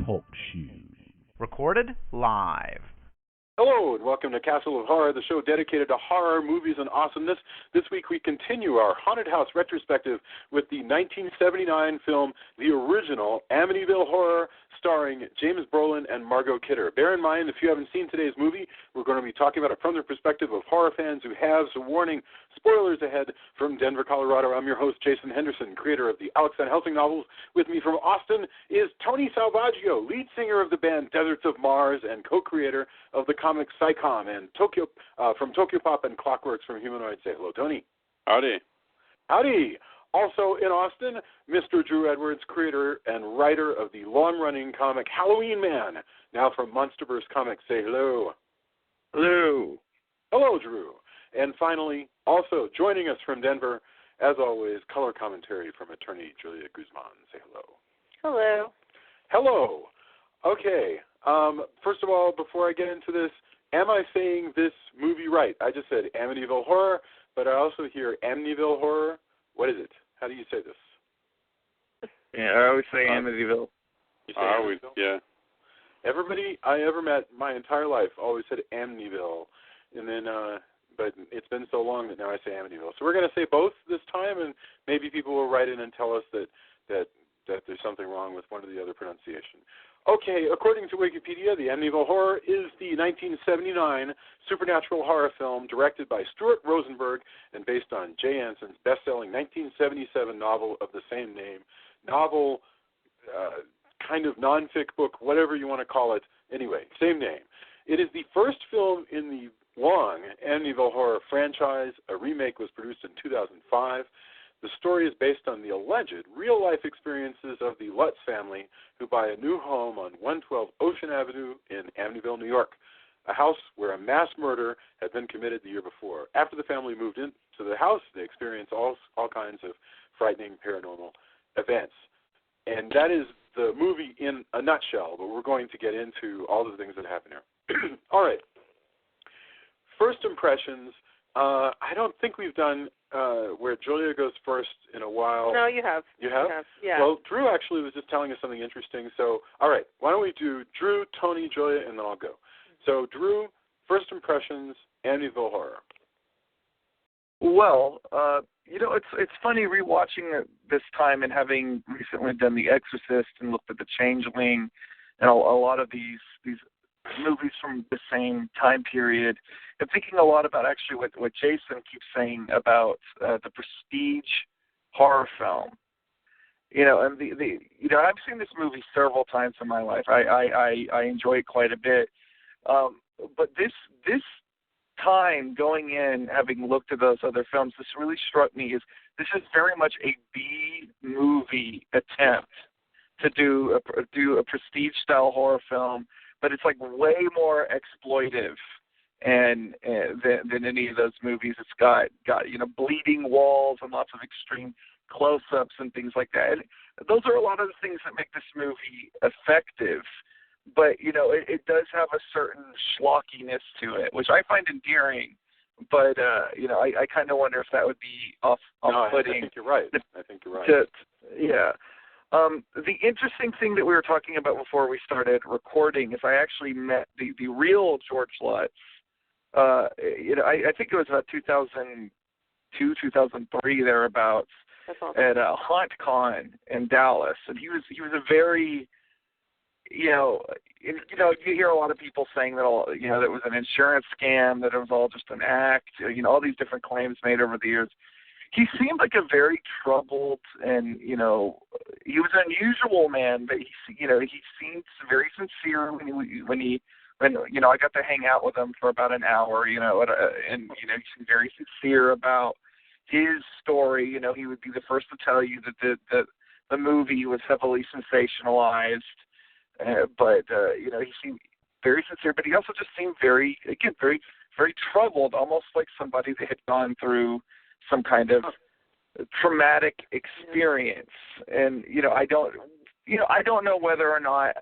Talk Show. Recorded live. Hello, and welcome to Castle of Horror, the show dedicated to horror, movies, and awesomeness. This week we continue our Haunted House retrospective with the 1979 film, the original Amityville Horror, starring James Brolin and Margot Kidder. Bear in mind, if you haven't seen today's movie, we're going to be talking about it from the perspective of horror fans who have. So warning, spoilers ahead from Denver, Colorado. I'm your host, Jason Henderson, creator of the Alex Van Helsing novels. With me from Austin is Tony Salvaggio, lead singer of the band Deserts of Mars and co-creator of the comic Psycom, and Tokyo from Tokyo Pop and Clockworks from Humanoid. Say hello, Tony. Howdy. Howdy. Also in Austin, Mr. Drew Edwards, creator and writer of the long-running comic Halloween Man, now from Monsterverse Comics. Say hello. Hello. Hello, Drew. And finally, also joining us from Denver, as always, color commentary from attorney Julia Guzman. Say hello. Hello. Hello. Okay. First of all, before I get into this, am I saying this movie right? I just said Amityville Horror, but I also hear Amityville Horror. What is it? How do you say this? Yeah, I always say Amityville. You say Amityville? Yeah. Everybody I ever met my entire life always said Amityville, and then, but it's been so long that now I say Amityville. So we're going to say both this time, and maybe people will write in and tell us that there's something wrong with one or the other pronunciation. Okay, according to Wikipedia, the Amityville Horror is the 1979 supernatural horror film directed by Stuart Rosenberg and based on Jay Anson's best-selling 1977 novel of the same name. Novel, kind of non-fic book, whatever you want to call it. Anyway, same name. It is the first film in the long Amityville Horror franchise. A remake was produced in 2005. The story is based on the alleged real-life experiences of the Lutz family, who buy a new home on 112 Ocean Avenue in Amityville, New York, a house where a mass murder had been committed the year before. After the family moved into the house, they experienced all kinds of frightening paranormal events. And that is the movie in a nutshell, but we're going to get into all the things that happen here. All right. First impressions. I don't think we've done where Julia goes first in a while. No, you have. You have? Yeah. Well, Drew actually was just telling us something interesting. So, all right, why don't we do Drew, Tony, Julia, and then I'll go. So, Drew, first impressions, Amityville Horror. Well, it's funny rewatching it this time and having recently done The Exorcist and looked at The Changeling and a lot of these movies from the same time period, and thinking a lot about actually what Jason keeps saying about the prestige horror film. And I've seen this movie several times in my life. I enjoy it quite a bit. But this time going in, having looked at those other films, this really struck me. This is very much a B movie attempt to do a prestige style horror film, but it's like way more exploitive and than any of those movies. It's got bleeding walls and lots of extreme close-ups and things like that. And those are a lot of the things that make this movie effective. But it does have a certain schlockiness to it, which I find endearing. But I kind of wonder if that would be off-putting. No, I think you're right. Yeah. The interesting thing that we were talking about before we started recording is I actually met the real George Lutz. I think it was about 2002, 2003, thereabouts. That's awesome. At HauntCon in Dallas, and he was a very, you hear a lot of people saying that that it was an insurance scam, that it was all just an act, all these different claims made over the years. He seemed like a very troubled and, he was an unusual man, but he seemed very sincere when I got to hang out with him for about an hour, he seemed very sincere about his story. He would be the first to tell you that the movie was heavily sensationalized, but he seemed very sincere, but he also just seemed very, very troubled, almost like somebody that had gone through some kind of traumatic experience. And I don't know whether or not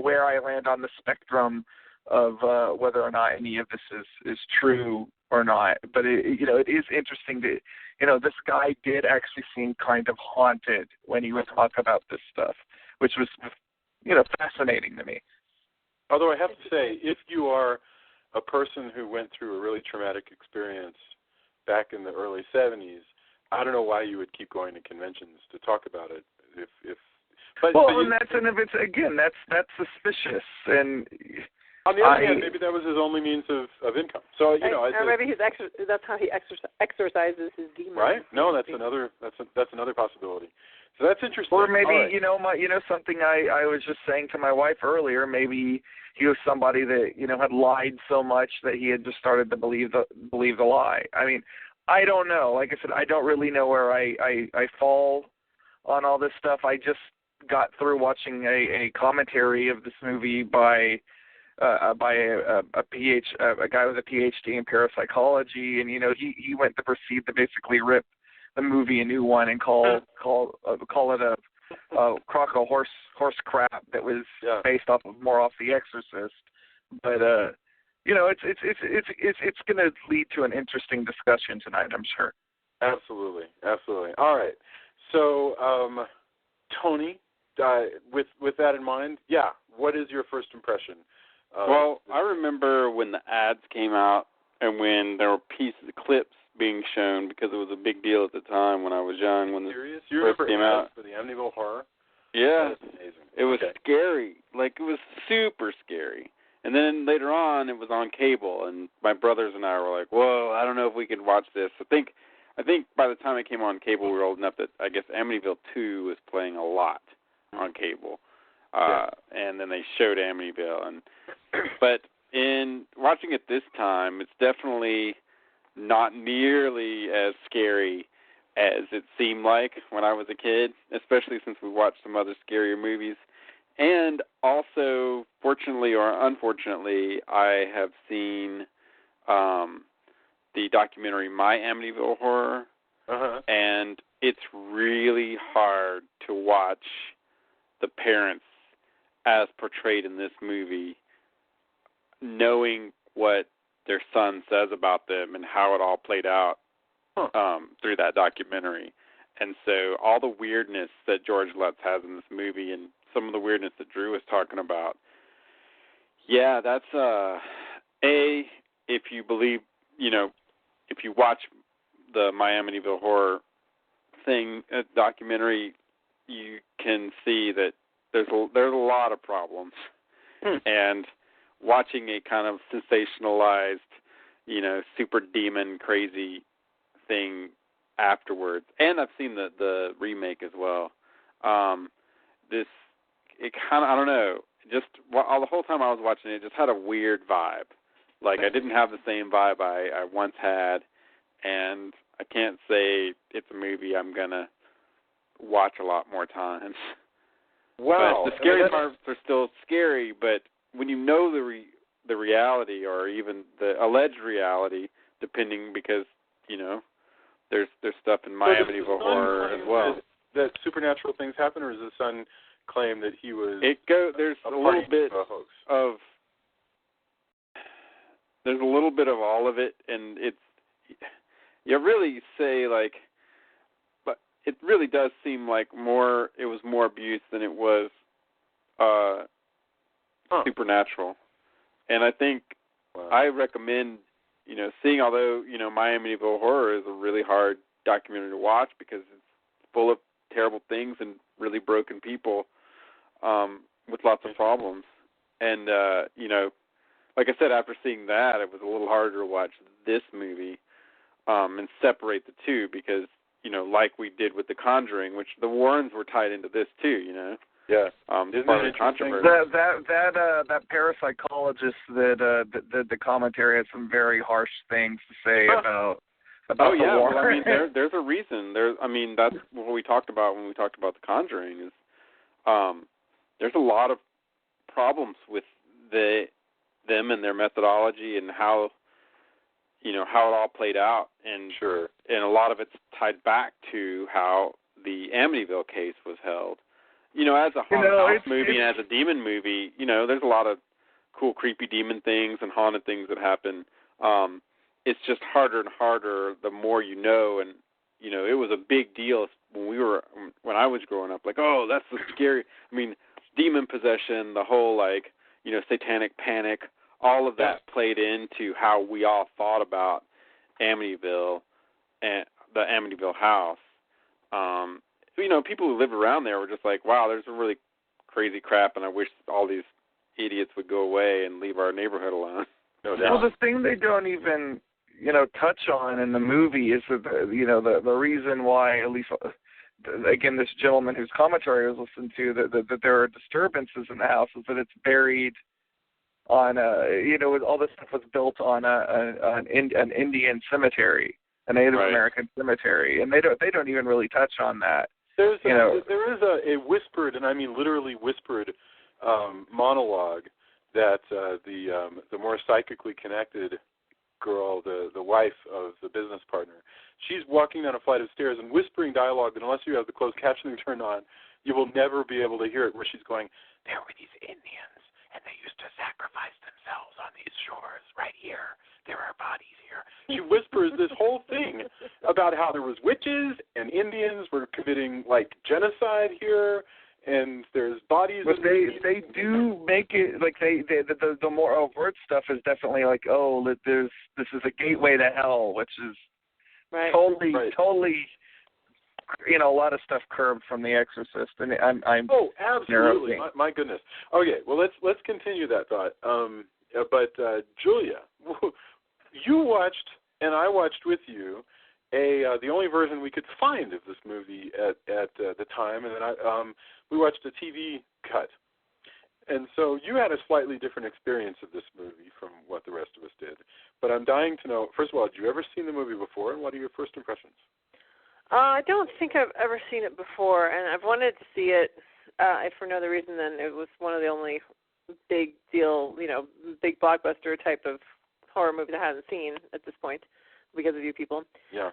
where I land on the spectrum of whether or not any of this is true or not. But it is interesting that this guy did actually seem kind of haunted when he would talk about this stuff, which was fascinating to me. Although I have to say, if you are a person who went through a really traumatic experience back in the early 70s, I don't know why you would keep going to conventions to talk about it. But that's suspicious. And on the other hand, maybe that was his only means of income. So or maybe that's how he exorcises his demons. Right? No, that's another possibility. So that's interesting. Or maybe right. Something I was just saying to my wife earlier. Maybe he was somebody that had lied so much that he had just started to believe the lie. I mean, I don't know. Like I said, I don't really know where I fall on all this stuff. I just got through watching a commentary of this movie by a guy with a PhD in parapsychology, and he went to proceed to basically rip the movie a new one and call it a crock of horse crap that was based off The Exorcist. But it's going to lead to an interesting discussion tonight, I'm sure. Absolutely. All right. So, Tony, with that in mind, what is your first impression? Well, I remember when the ads came out and when there were clips being shown, because it was a big deal at the time when I was young. When Serious? You remember came out for the Amityville Horror? Yeah. That's amazing. It was scary. Like, it was super scary. And then later on, it was on cable, and my brothers and I were like, whoa, I don't know if we can watch this. I think by the time it came on cable, we were old enough that I guess Amityville 2 was playing a lot on cable. And then they showed Amityville. But in watching it this time, it's definitely not nearly as scary as it seemed like when I was a kid, especially since we watched some other scarier movies. And also, fortunately or unfortunately, I have seen the documentary My Amityville Horror, and it's really hard to watch the parents as portrayed in this movie, knowing what their son says about them and how it all played out through that documentary. And so all the weirdness that George Lutz has in this movie and some of the weirdness that Drew was talking about, that's if you believe, if you watch the My Amityville Horror documentary, you can see that there's a lot of problems. And watching a kind of sensationalized, super demon crazy thing afterwards, and I've seen the remake as well. It kind of, I don't know, just the whole time I was watching it just had a weird vibe. Like, I didn't have the same vibe I once had, and I can't say it's a movie I'm going to watch a lot more times. Wow. But the scary parts are still scary, but when you know the reality, or even the alleged reality, depending, because, there's stuff in My Amityville Horror as well. That supernatural things happen, or does the son claim that he was there's a little bit of there's a little bit of all of it, and you really say, like, but it really does seem like it was more abuse than it was supernatural. And I think I recommend seeing, although My Amityville Horror is a really hard documentary to watch because it's full of terrible things and really broken people with lots of problems. And, like I said, after seeing that, it was a little harder to watch this movie and separate the two because, like we did with The Conjuring, which the Warrens were tied into this too, Yeah. Isn't that interesting? That parapsychologist that did the commentary had some very harsh things to say about the war. Well, I mean, there's a reason. That's what we talked about when we talked about The Conjuring. Is there's a lot of problems with them and their methodology and how it all played out, and and a lot of it's tied back to how the Amityville case was held. As a haunted house movie and as a demon movie, there's a lot of cool, creepy demon things and haunted things that happen. It's just harder and harder the more you know, and, it was a big deal when I was growing up. Like, oh, that's the scary. I mean, demon possession, the whole, like, you know, satanic panic, all of that played into how we all thought about Amityville and the Amityville house. You know, people who live around there were just like, wow, there's some really crazy crap, and I wish all these idiots would go away and leave our neighborhood alone. No doubt. Well, the thing they don't even, you know, touch on in the movie is that, the reason why, at least, again, this gentleman whose commentary I was listening to, that there are disturbances in the house, is that it's buried on all this stuff was built on an Indian cemetery, a Native American cemetery, and they don't even really touch on that. There is a whispered, and I mean literally whispered, monologue that the more psychically connected girl, the wife of the business partner, she's walking down a flight of stairs and whispering dialogue that unless you have the closed captioning turned on, you will never be able to hear it, where she's going, there were these Indians, and they used to sacrifice themselves on these shores right here. There are bodies here. She whispers this whole thing about how there was witches and Indians were committing, like, genocide here, and there's bodies. But they do make it, like, the more overt stuff is definitely like, this is a gateway to hell, which is totally, a lot of stuff curbed from The Exorcist, and I'm absolutely, my goodness. Okay, well let's continue that thought. But Julia, you watched, and I watched with you, the only version we could find of this movie at the time, and then we watched a TV cut. And so you had a slightly different experience of this movie from what the rest of us did. But I'm dying to know, first of all, had you ever seen the movie before, and what are your first impressions? I don't think I've ever seen it before, and I've wanted to see it if for no other reason than it was one of the only big deal, big blockbuster type of horror movie that I hadn't seen at this point because of you people. Yeah.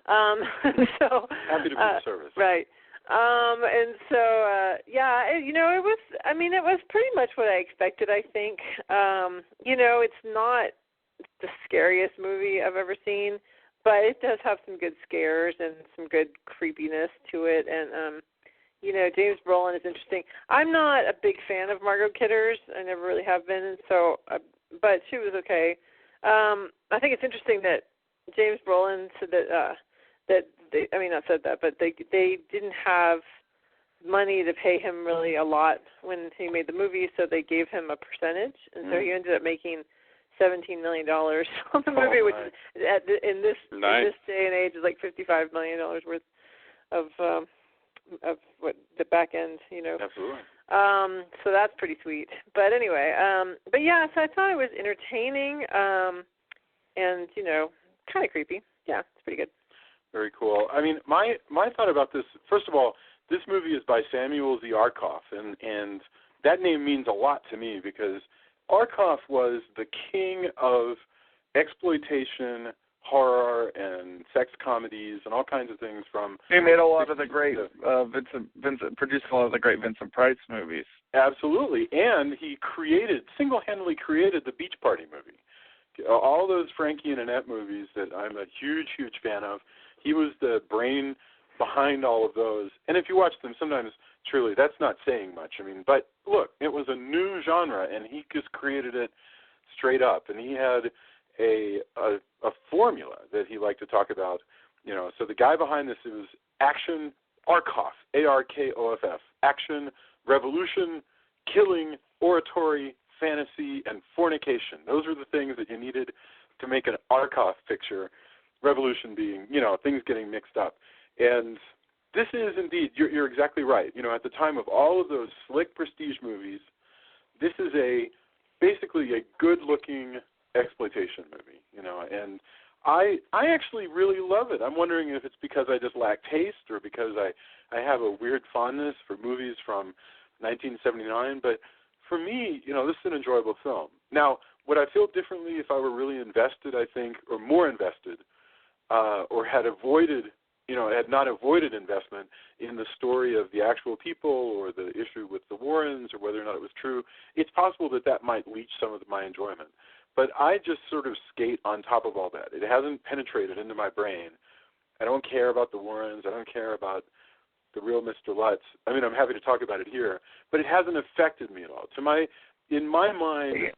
So happy to be of service. Right. And so, it was pretty much what I expected, I think. It's not the scariest movie I've ever seen, but it does have some good scares and some good creepiness to it. And, James Brolin is interesting. I'm not a big fan of Margot Kidder's. I never really have been, and so, but she was okay. I think it's interesting that James Brolin said that they didn't have money to pay him really a lot when he made the movie, so they gave him a percentage, and so he ended up making $17 million on the movie, which in this day and age is like $55 million worth of what the back end, Absolutely. So that's pretty sweet. But anyway, so I thought it was entertaining, and kind of creepy. Yeah, it's pretty good. Very cool. I mean, my thought about this, first of all, this movie is by Samuel Z. Arkoff, and that name means a lot to me because Arkoff was the king of exploitation, horror, and sex comedies, and all kinds of things from... He made a lot of the great produced a lot of the great Vincent Price movies. Absolutely, and he single-handedly created the Beach Party movie. All those Frankie and Annette movies that I'm a huge, huge fan of, he was the brain behind all of those. And if you watch them, sometimes, truly, that's not saying much. I mean, but look, it was a new genre, and he just created it straight up. And he had a formula that he liked to talk about. So the guy behind this was Action Arkoff, Arkoff, action, revolution, killing, oratory, fantasy, and fornication. Those are the things that you needed to make an Arkoff picture, revolution being, things getting mixed up. And this is indeed, you're exactly right. At the time of all of those slick prestige movies, this is basically a good-looking exploitation movie, and I actually really love it. I'm wondering if it's because I just lack taste or because I have a weird fondness for movies from 1979, but for me, this is an enjoyable film. Now, would I feel differently if I were really invested, I think, or more invested, or had not avoided investment in the story of the actual people or the issue with the Warrens or whether or not it was true? It's possible that might leach some of my enjoyment. But I just sort of skate on top of all that. It hasn't penetrated into my brain. I don't care about the Warrens. I don't care about the real Mr. Lutz. I mean, I'm happy to talk about it here, but it hasn't affected me at all. In my mind,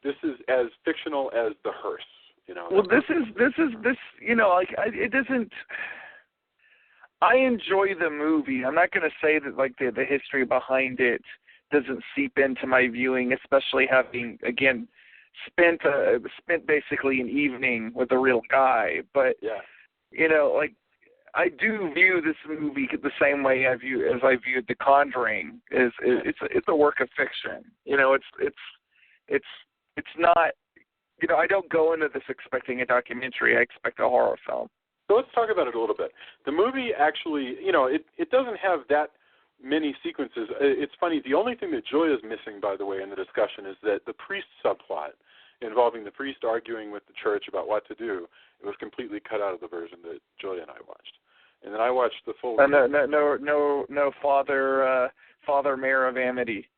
this is as fictional as the hearse. You know. Well, this, you know, like it doesn't. I enjoy the movie. I'm not going to say that like the history behind it doesn't seep into my viewing, especially having again spent basically an evening with a real guy. But you know, like I do view this movie the same way as I viewed The Conjuring. It's a work of fiction. You know, it's not. You know, I don't go into this expecting a documentary. I expect a horror film. So let's talk about it a little bit. The movie actually, you know, it doesn't have that many sequences. It's funny. The only thing that Joy is missing, by the way, in the discussion is that the priest subplot involving the priest arguing with the church about what to do, it was completely cut out of the version that Joy and I watched. And then I watched the full. No, Father Mayor of Amity.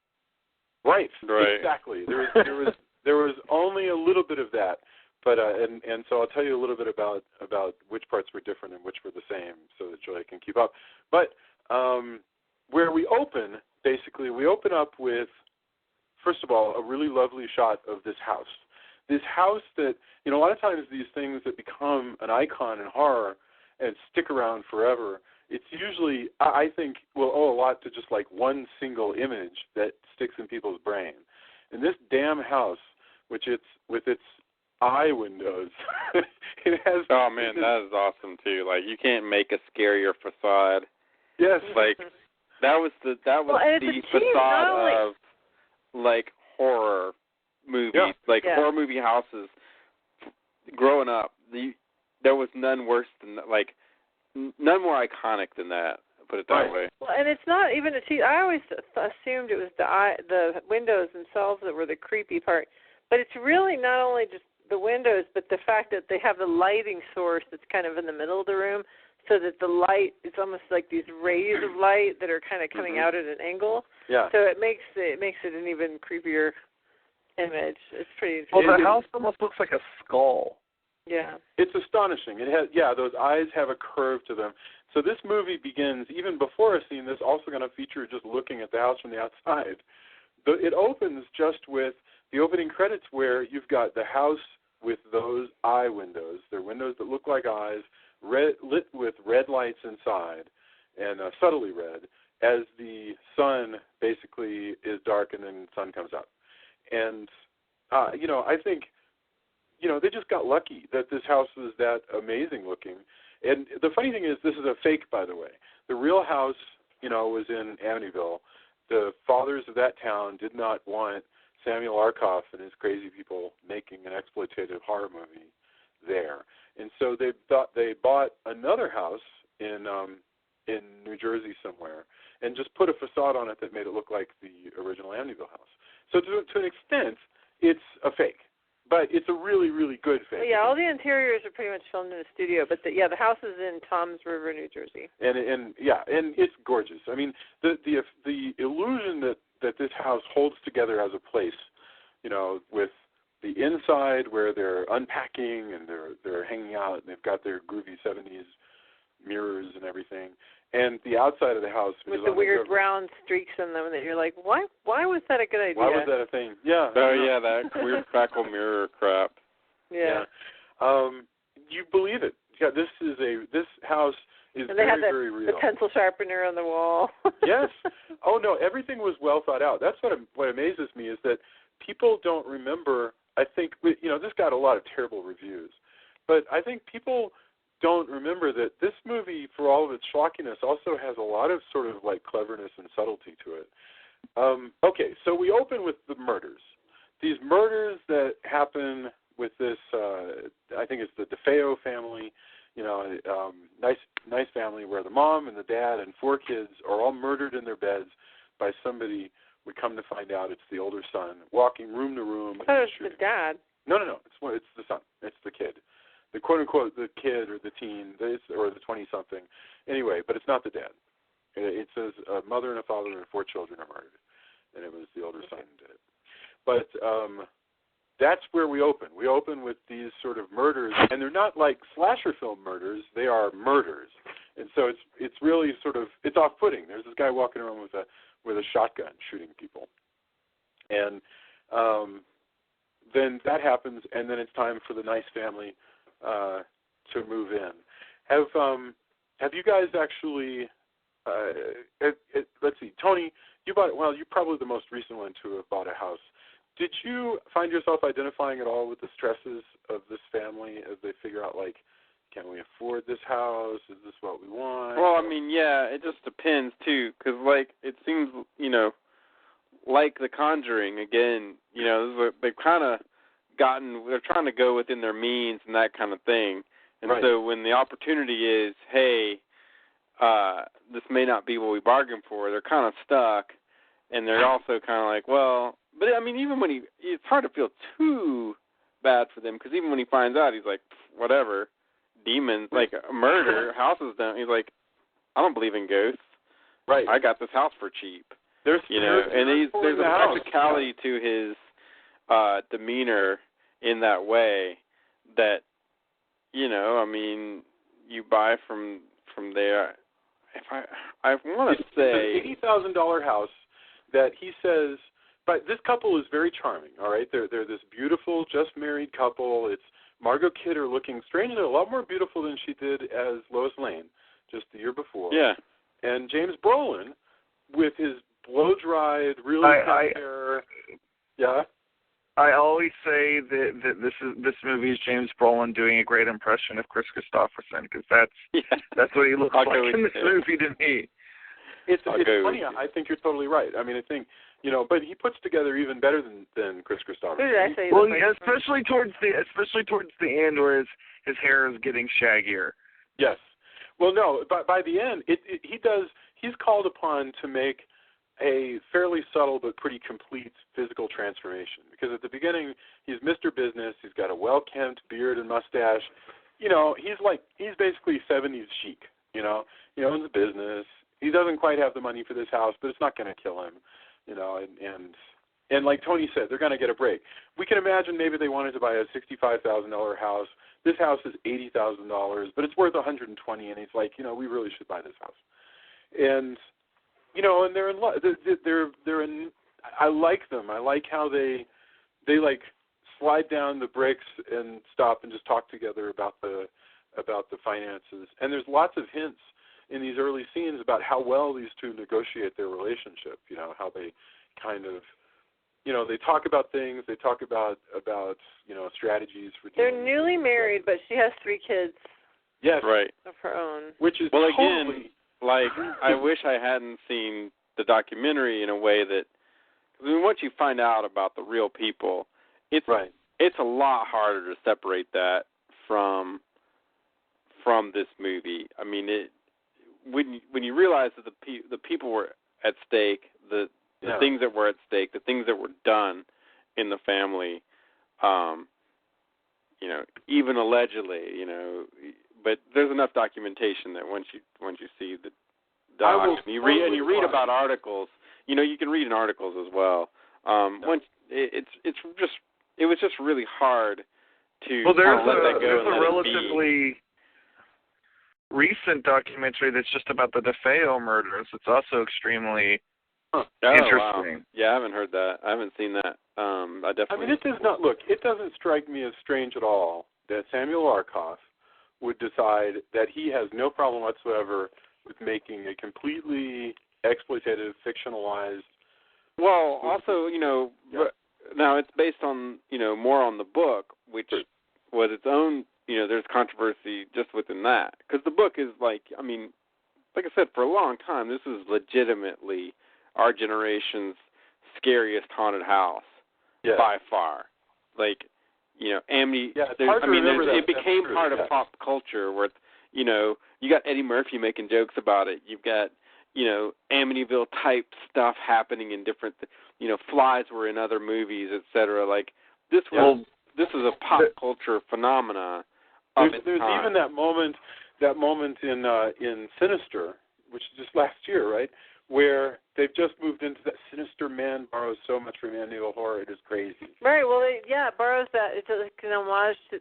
Right. Exactly. There was only a little bit of that. But and so I'll tell you a little bit about which parts were different and which were the same, so that Joy can keep up. But where we open, basically, we open up with, first of all, a really lovely shot of this house. This house that, you know, a lot of times these things that become an icon in horror and stick around forever, it's usually, I think, will owe a lot to just like one single image that sticks in people's brain. And this damn house, with its eye windows. It has. Oh man, that is awesome too. Like you can't make a scarier facade. Yes. Like that was the facade of like horror movies, horror movie houses. Growing up, there was none worse than like none more iconic than that. Put it that way. Well, and it's not even I always assumed it was the windows themselves that were the creepy part. But it's really not only just the windows, but the fact that they have the lighting source that's kind of in the middle of the room, so that the light, it's almost like these rays of light that are kind of coming out at an angle. Yeah. So it makes it an even creepier image. It's pretty interesting. Well, the house almost looks like a skull. Yeah. It's astonishing. It has, those eyes have a curve to them. So this movie begins, even before a scene that's also going to feature just looking at the house from the outside. It opens just with the opening credits where you've got the house with those eye windows. They're windows that look like eyes, lit with red lights inside, and subtly red, as the sun basically is dark and then the sun comes up. And, I think, they just got lucky that this house was that amazing looking. And the funny thing is, this is a fake, by the way. The real house, was in Amityville. The fathers of that town did not want Samuel Arkoff and his crazy people making an exploitative horror movie there. And so they bought another house in New Jersey somewhere and just put a facade on it that made it look like the original Amityville house. So to an extent, it's a fake. But it's a really, really good fake. Well, yeah, all the interiors are pretty much filmed in the studio, but the house is in Toms River, New Jersey. And it's gorgeous. I mean, the illusion that this house holds together as a place, with the inside where they're unpacking and they're hanging out and they've got their groovy 70s mirrors and everything, and the outside of the house with the weird brown streaks in them that you're like, why was that a good idea? Why was that a thing? Yeah. Oh yeah, that weird crackle mirror crap. Yeah. You believe it? Yeah. This house is and they very, had very real. The pencil sharpener on the wall. Yes. Oh no, everything was well thought out. That's what amazes me is that people don't remember. I think this got a lot of terrible reviews, but I think people don't remember that this movie, for all of its schlocky-ness, also has a lot of sort of like cleverness and subtlety to it. Okay, so we open with the murders. These murders that happen with this, I think it's the DeFeo family, nice family where the mom and the dad and 4 kids are all murdered in their beds by somebody. We come to find out it's the older son walking room to room. I thought it was the dad. No. It's the son. It's the kid. The quote-unquote the kid or the teen or the 20-something. Anyway, but it's not the dad. It says a mother and a father and 4 children are murdered. And it was the older son who did it. But that's where we open. We open with these sort of murders. And they're not like slasher film murders. They are murders. And so it's really sort of, it's off-putting. There's this guy walking around with a shotgun shooting people. And then that happens, and then it's time for the nice family to move in. Have you guys actually, let's see, Tony, you're probably the most recent one to have bought a house. Did you find yourself identifying at all with the stresses of this family as they figure out, like, can we afford this house? Is this what we want? Well, I mean, yeah, it just depends, too, because, like, it seems, like The Conjuring, again, they've kind of they're trying to go within their means and that kind of thing. And right. So when the opportunity is, hey, this may not be what we bargained for, they're kind of stuck, and they're also kind of like, well, but I mean, even when it's hard to feel too bad for them, because even when he finds out, he's like, whatever, demons, like a murder, houses down. He's like, I don't believe in ghosts. Right. I got this house for cheap. There's a practicality to his demeanor in that way that, I mean, you buy from there. If I want to say it's an $80,000 house that he says, but this couple is very charming. All right, they're this beautiful, just married couple. It's Margot Kidder looking strangely a lot more beautiful than she did as Lois Lane just the year before. Yeah, and James Brolin with his blow-dried, really thick hair. Yeah. I always say that this movie is James Brolin doing a great impression of Chris Christopherson, because that's what he looks like in this movie to me. It's funny. I think you're totally right. I mean, I think but he puts together even better than Chris Christopherson. Who did I say? Well, especially towards the end, where his hair is getting shaggier. Yes. Well, no. By the end, he's called upon to make a fairly subtle but pretty complete physical transformation, because at the beginning he's Mr. Business. He's got a well-kempt beard and mustache. He's basically 70s chic. He owns a business. He doesn't quite have the money for this house, but it's not going to kill him. And like Tony said, they're going to get a break. We can imagine maybe they wanted to buy a $65,000 house. This house is $80,000, but it's worth $120,000, and he's like, we really should buy this house. And and they're in love. They're in. I like them. I like how they like slide down the bricks and stop and just talk together about the finances. And there's lots of hints in these early scenes about how well these two negotiate their relationship. How they kind of, they talk about things. They talk about strategies for. They're newly married, but she has 3 kids. Yes. Right. Of her own. Which is again. Like, I wish I hadn't seen the documentary in a way that, I mean, once you find out about the real people, it's a lot harder to separate that from this movie. I mean, when you realize that the people were at stake, the things that were at stake, the things that were done in the family, even allegedly, but there's enough documentation that once you see the doc, and you read about articles, you can read in articles as well. Once it was just really hard to let that go. There's a relatively recent documentary that's just about the DeFeo murders. It's also extremely interesting. Wow. Yeah, I haven't heard that. I haven't seen that. I definitely. I mean, it doesn't strike me as strange at all that Samuel Arkoff would decide that he has no problem whatsoever with making a completely exploitative, fictionalized. Well, also, now it's based on, more on the book, which was its own, there's controversy just within that. Because the book is like I said, for a long time, this is legitimately our generation's scariest haunted house by far. Like, it became part of pop culture where, you got Eddie Murphy making jokes about it. You've got, Amityville type stuff happening in different, flies were in other movies, etc. Like this is a pop culture phenomena. There's even that moment in Sinister, which is just last year, right? Where they've just moved into that Sinister Man borrows so much from Amityville Horror, it is crazy. Right. Well, it borrows that. It's like an homage to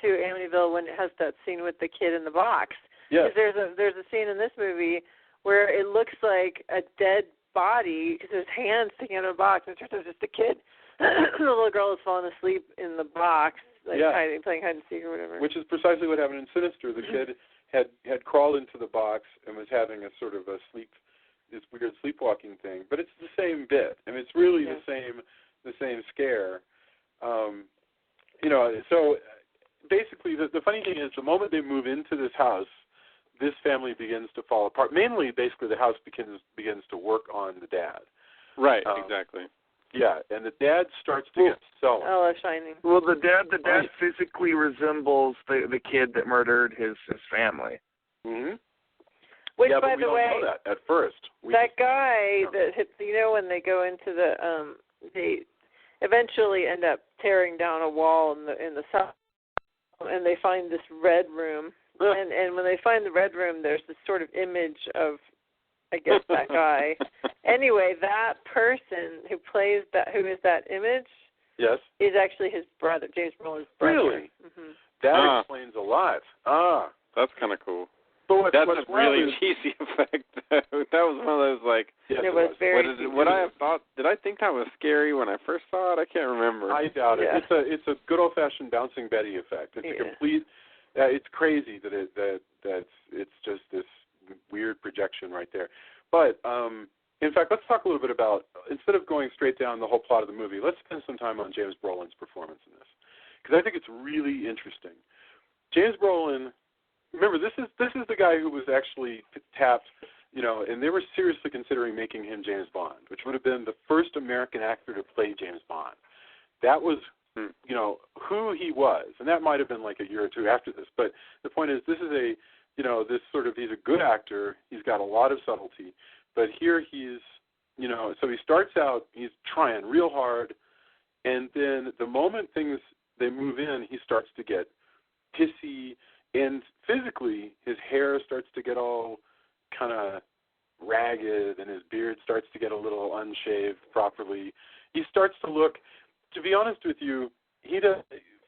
Amityville when it has that scene with the kid in the box. Yes. There's a scene in this movie where it looks like a dead body because there's hands sticking out of a box, and it turns out it's just a kid. The little girl is falling asleep in the box, playing hide and seek or whatever. Which is precisely what happened in Sinister. The kid had crawled into the box and was having a sort of this weird sleepwalking thing. But it's the same bit. I mean, it's really the same scare. So basically, the funny thing is, the moment they move into this house, this family begins to fall apart. Mainly, basically, the house begins to work on the dad. Right, exactly. Yeah, and the dad starts to get sullen. Oh, Shining. Well, the dad physically resembles the kid that murdered his family. Mm-hmm. Which, yeah, by but we the don't way, know that at first. That guy that hits, when they go into the, they eventually end up tearing down a wall in the south, and they find this red room. And when they find the red room, there's this sort of image of, I guess, that guy. Anyway, that person who is that image, yes, is actually his brother, James Brolin's brother. Really? Mm-hmm. That explains a lot. That's kind of cool. But that's a really cheesy effect. That was one of those Yes, it was very. Would I have thought? Did I think that was scary when I first saw it? I can't remember. I doubt it. It's a good old-fashioned bouncing Betty effect. It's a complete. It's crazy that it's just this weird projection right there. But in fact, let's talk a little bit about, instead of going straight down the whole plot of the movie, let's spend some time on James Brolin's performance in this, because I think it's really interesting. James Brolin. Remember, this is the guy who was actually tapped, and they were seriously considering making him James Bond, which would have been the first American actor to play James Bond. That was, who he was, and that might have been like a year or two after this. But the point is, this is he's a good actor. He's got a lot of subtlety, but here he's, so he starts out, he's trying real hard, and then the moment they move in, he starts to get pissy. And physically, his hair starts to get all kind of ragged, and his beard starts to get a little unshaved properly. He starts to look, to be honest with you,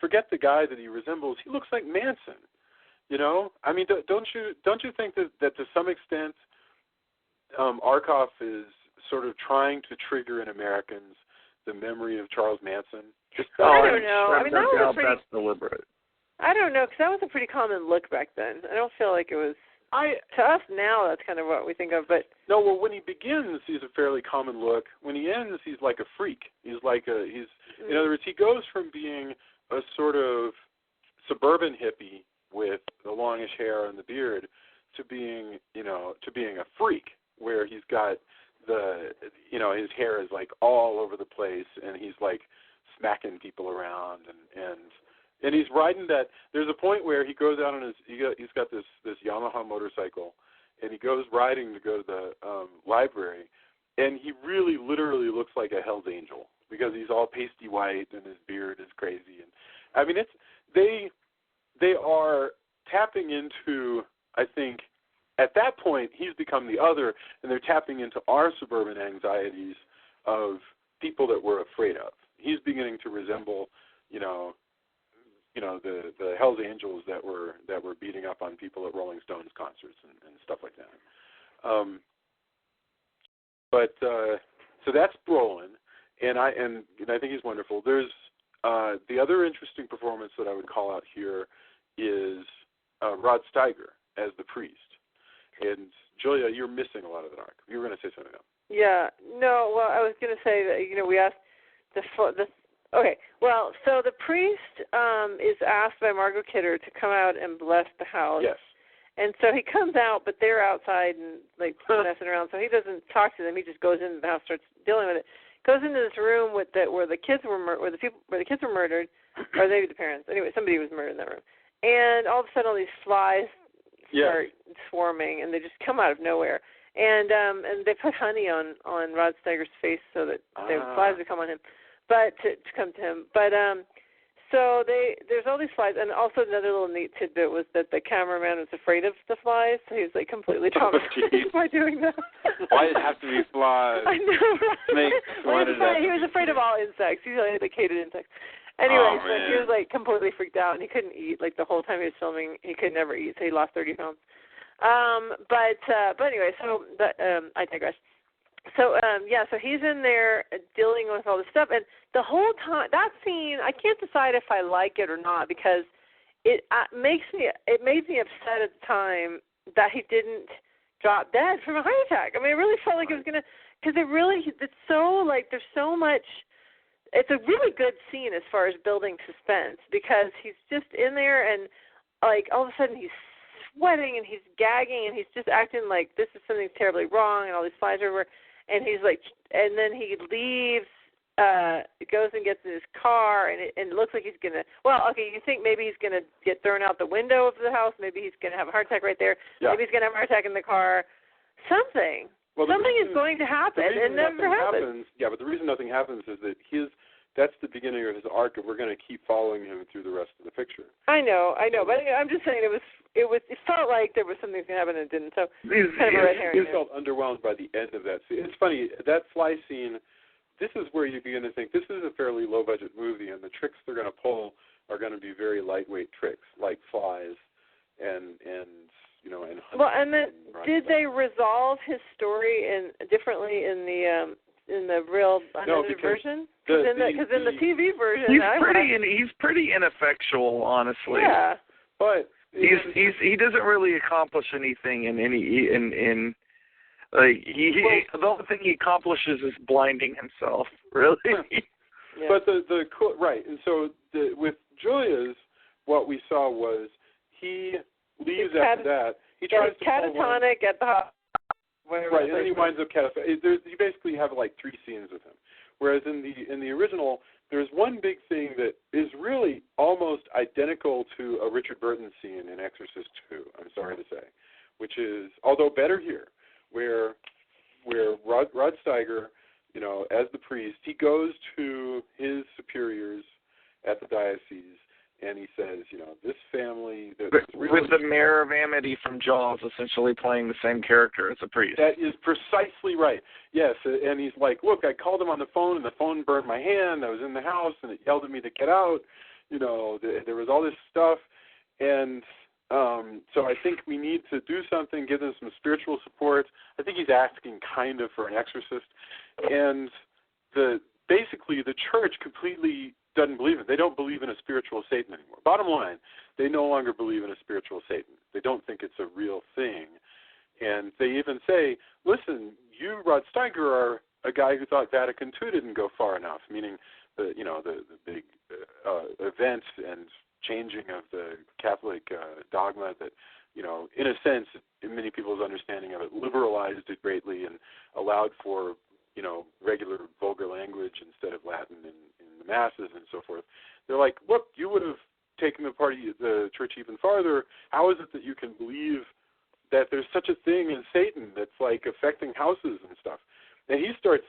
forget the guy that he resembles. He looks like Manson. I mean, don't you think that to some extent, Arkoff is sort of trying to trigger in Americans the memory of Charles Manson? I don't know. I mean, that's deliberate. I don't know, because that was a pretty common look back then. I don't feel like it was. To us now, that's kind of what we think of. But no, well, when he begins, he's a fairly common look. When he ends, he's like a freak. In other words, he goes from being a sort of suburban hippie with the longish hair and the beard to being a freak, where he's got his hair is like all over the place, and he's like smacking people around and he's riding that. There's a point where he goes out on he's got this Yamaha motorcycle, and he goes riding to go to the library, and he really literally looks like a Hell's Angel because he's all pasty white and his beard is crazy. And I mean, they are tapping into, I think, at that point he's become the other, and they're tapping into our suburban anxieties of people that we're afraid of. He's beginning to resemble, the Hells Angels that were beating up on people at Rolling Stones concerts and stuff like that. So that's Brolin, and I think he's wonderful. There's the other interesting performance that I would call out here is Rod Steiger as the priest. And Julia, you're missing a lot of the arc. You were going to say something else. Yeah. No. Well, I was going to say that we asked the. Okay, well, so the priest is asked by Margot Kidder to come out and bless the house. Yes. And so he comes out, but they're outside and messing around. So he doesn't talk to them. He just goes into the house, starts dealing with it. Goes into this room where the kids were where the kids were murdered, or maybe the parents. Anyway, somebody was murdered in that room. And all of a sudden, all these flies start swarming, and they just come out of nowhere. And they put honey on Rod Steiger's face so that the flies would come on him. But to come to him. But so there's all these flies, and also another little neat tidbit was that the cameraman was afraid of the flies, so he was completely traumatized by doing that. Why did it have to be flies? I know, he was afraid of all insects. He hated insects. Anyway, so he was completely freaked out, and he couldn't eat. The whole time he was filming, he could never eat, so he lost 30 pounds. But anyway, so I digress. So so he's in there dealing with all this stuff, and the whole time that scene, I can't decide if I like it or not because it made me upset at the time that he didn't drop dead from a heart attack. I mean, it really felt like it was gonna, because it's so like there's so much. It's a really good scene as far as building suspense because he's just in there and like all of a sudden he's sweating and he's gagging and he's just acting like this is something terribly wrong and all these flies are everywhere. And he's like, and then he leaves, goes and gets in his car, and it looks like he's going to, well, okay, you think maybe he's going to get thrown out the window of the house, maybe he's going to have a heart attack right there, maybe he's going to have a heart attack in the car, something. Well, something is going to happen, and never happens. Yeah, but the reason nothing happens is that that's the beginning of his arc, and we're going to keep following him through the rest of the picture. I know, but I'm just saying it felt like there was something going to happen and it didn't. So it's kind of a red herring. You felt underwhelmed by the end of that scene. It's funny, that fly scene, this is where you begin to think this is a fairly low-budget movie, and the tricks they're going to pull are going to be very lightweight tricks, like flies and you know, and hunting. Well, and then did they resolve his story differently in the real unedited version? Because in the TV version, he's pretty ineffectual, honestly. Yeah, but he doesn't really accomplish anything in the only thing he accomplishes is blinding himself. Really. Yeah. But the right, and so with Julia's, what we saw was he leaves after that. He tries to catatonic at the hospital. Right, and then he winds up catatonic. You basically have like 3 scenes with him. Whereas in the original, there's one big thing that is really almost identical to a Richard Burton scene in Exorcist 2, I'm sorry to say, which is, although better here, where Rod Steiger, you know, as the priest, he goes to his superiors at the diocese, and he says, you know, this family... With the mayor of Amity from Jaws essentially playing the same character as a priest. That is precisely right. Yes, and he's like, look, I called him on the phone, and the phone burned my hand. I was in the house, and it yelled at me to get out. You know, there was all this stuff. And so I think we need to do something, give them some spiritual support. I think he's asking kind of for an exorcist. And basically the church completely doesn't believe it. They don't believe in a spiritual Satan anymore. Bottom line, they no longer believe in a spiritual Satan. They don't think it's a real thing. And they even say, listen, you, Rod Steiger, are a guy who thought Vatican II didn't go far enough, meaning the big events and changing of the Catholic dogma that, you know, in a sense, in many people's understanding of it, liberalized it greatly and allowed for, you know, regular vulgar language instead of Latin in the masses and so forth. They're like, look, you would have taken the church even farther. How is it that you can believe that there's such a thing as Satan that's like affecting houses and stuff? And he starts,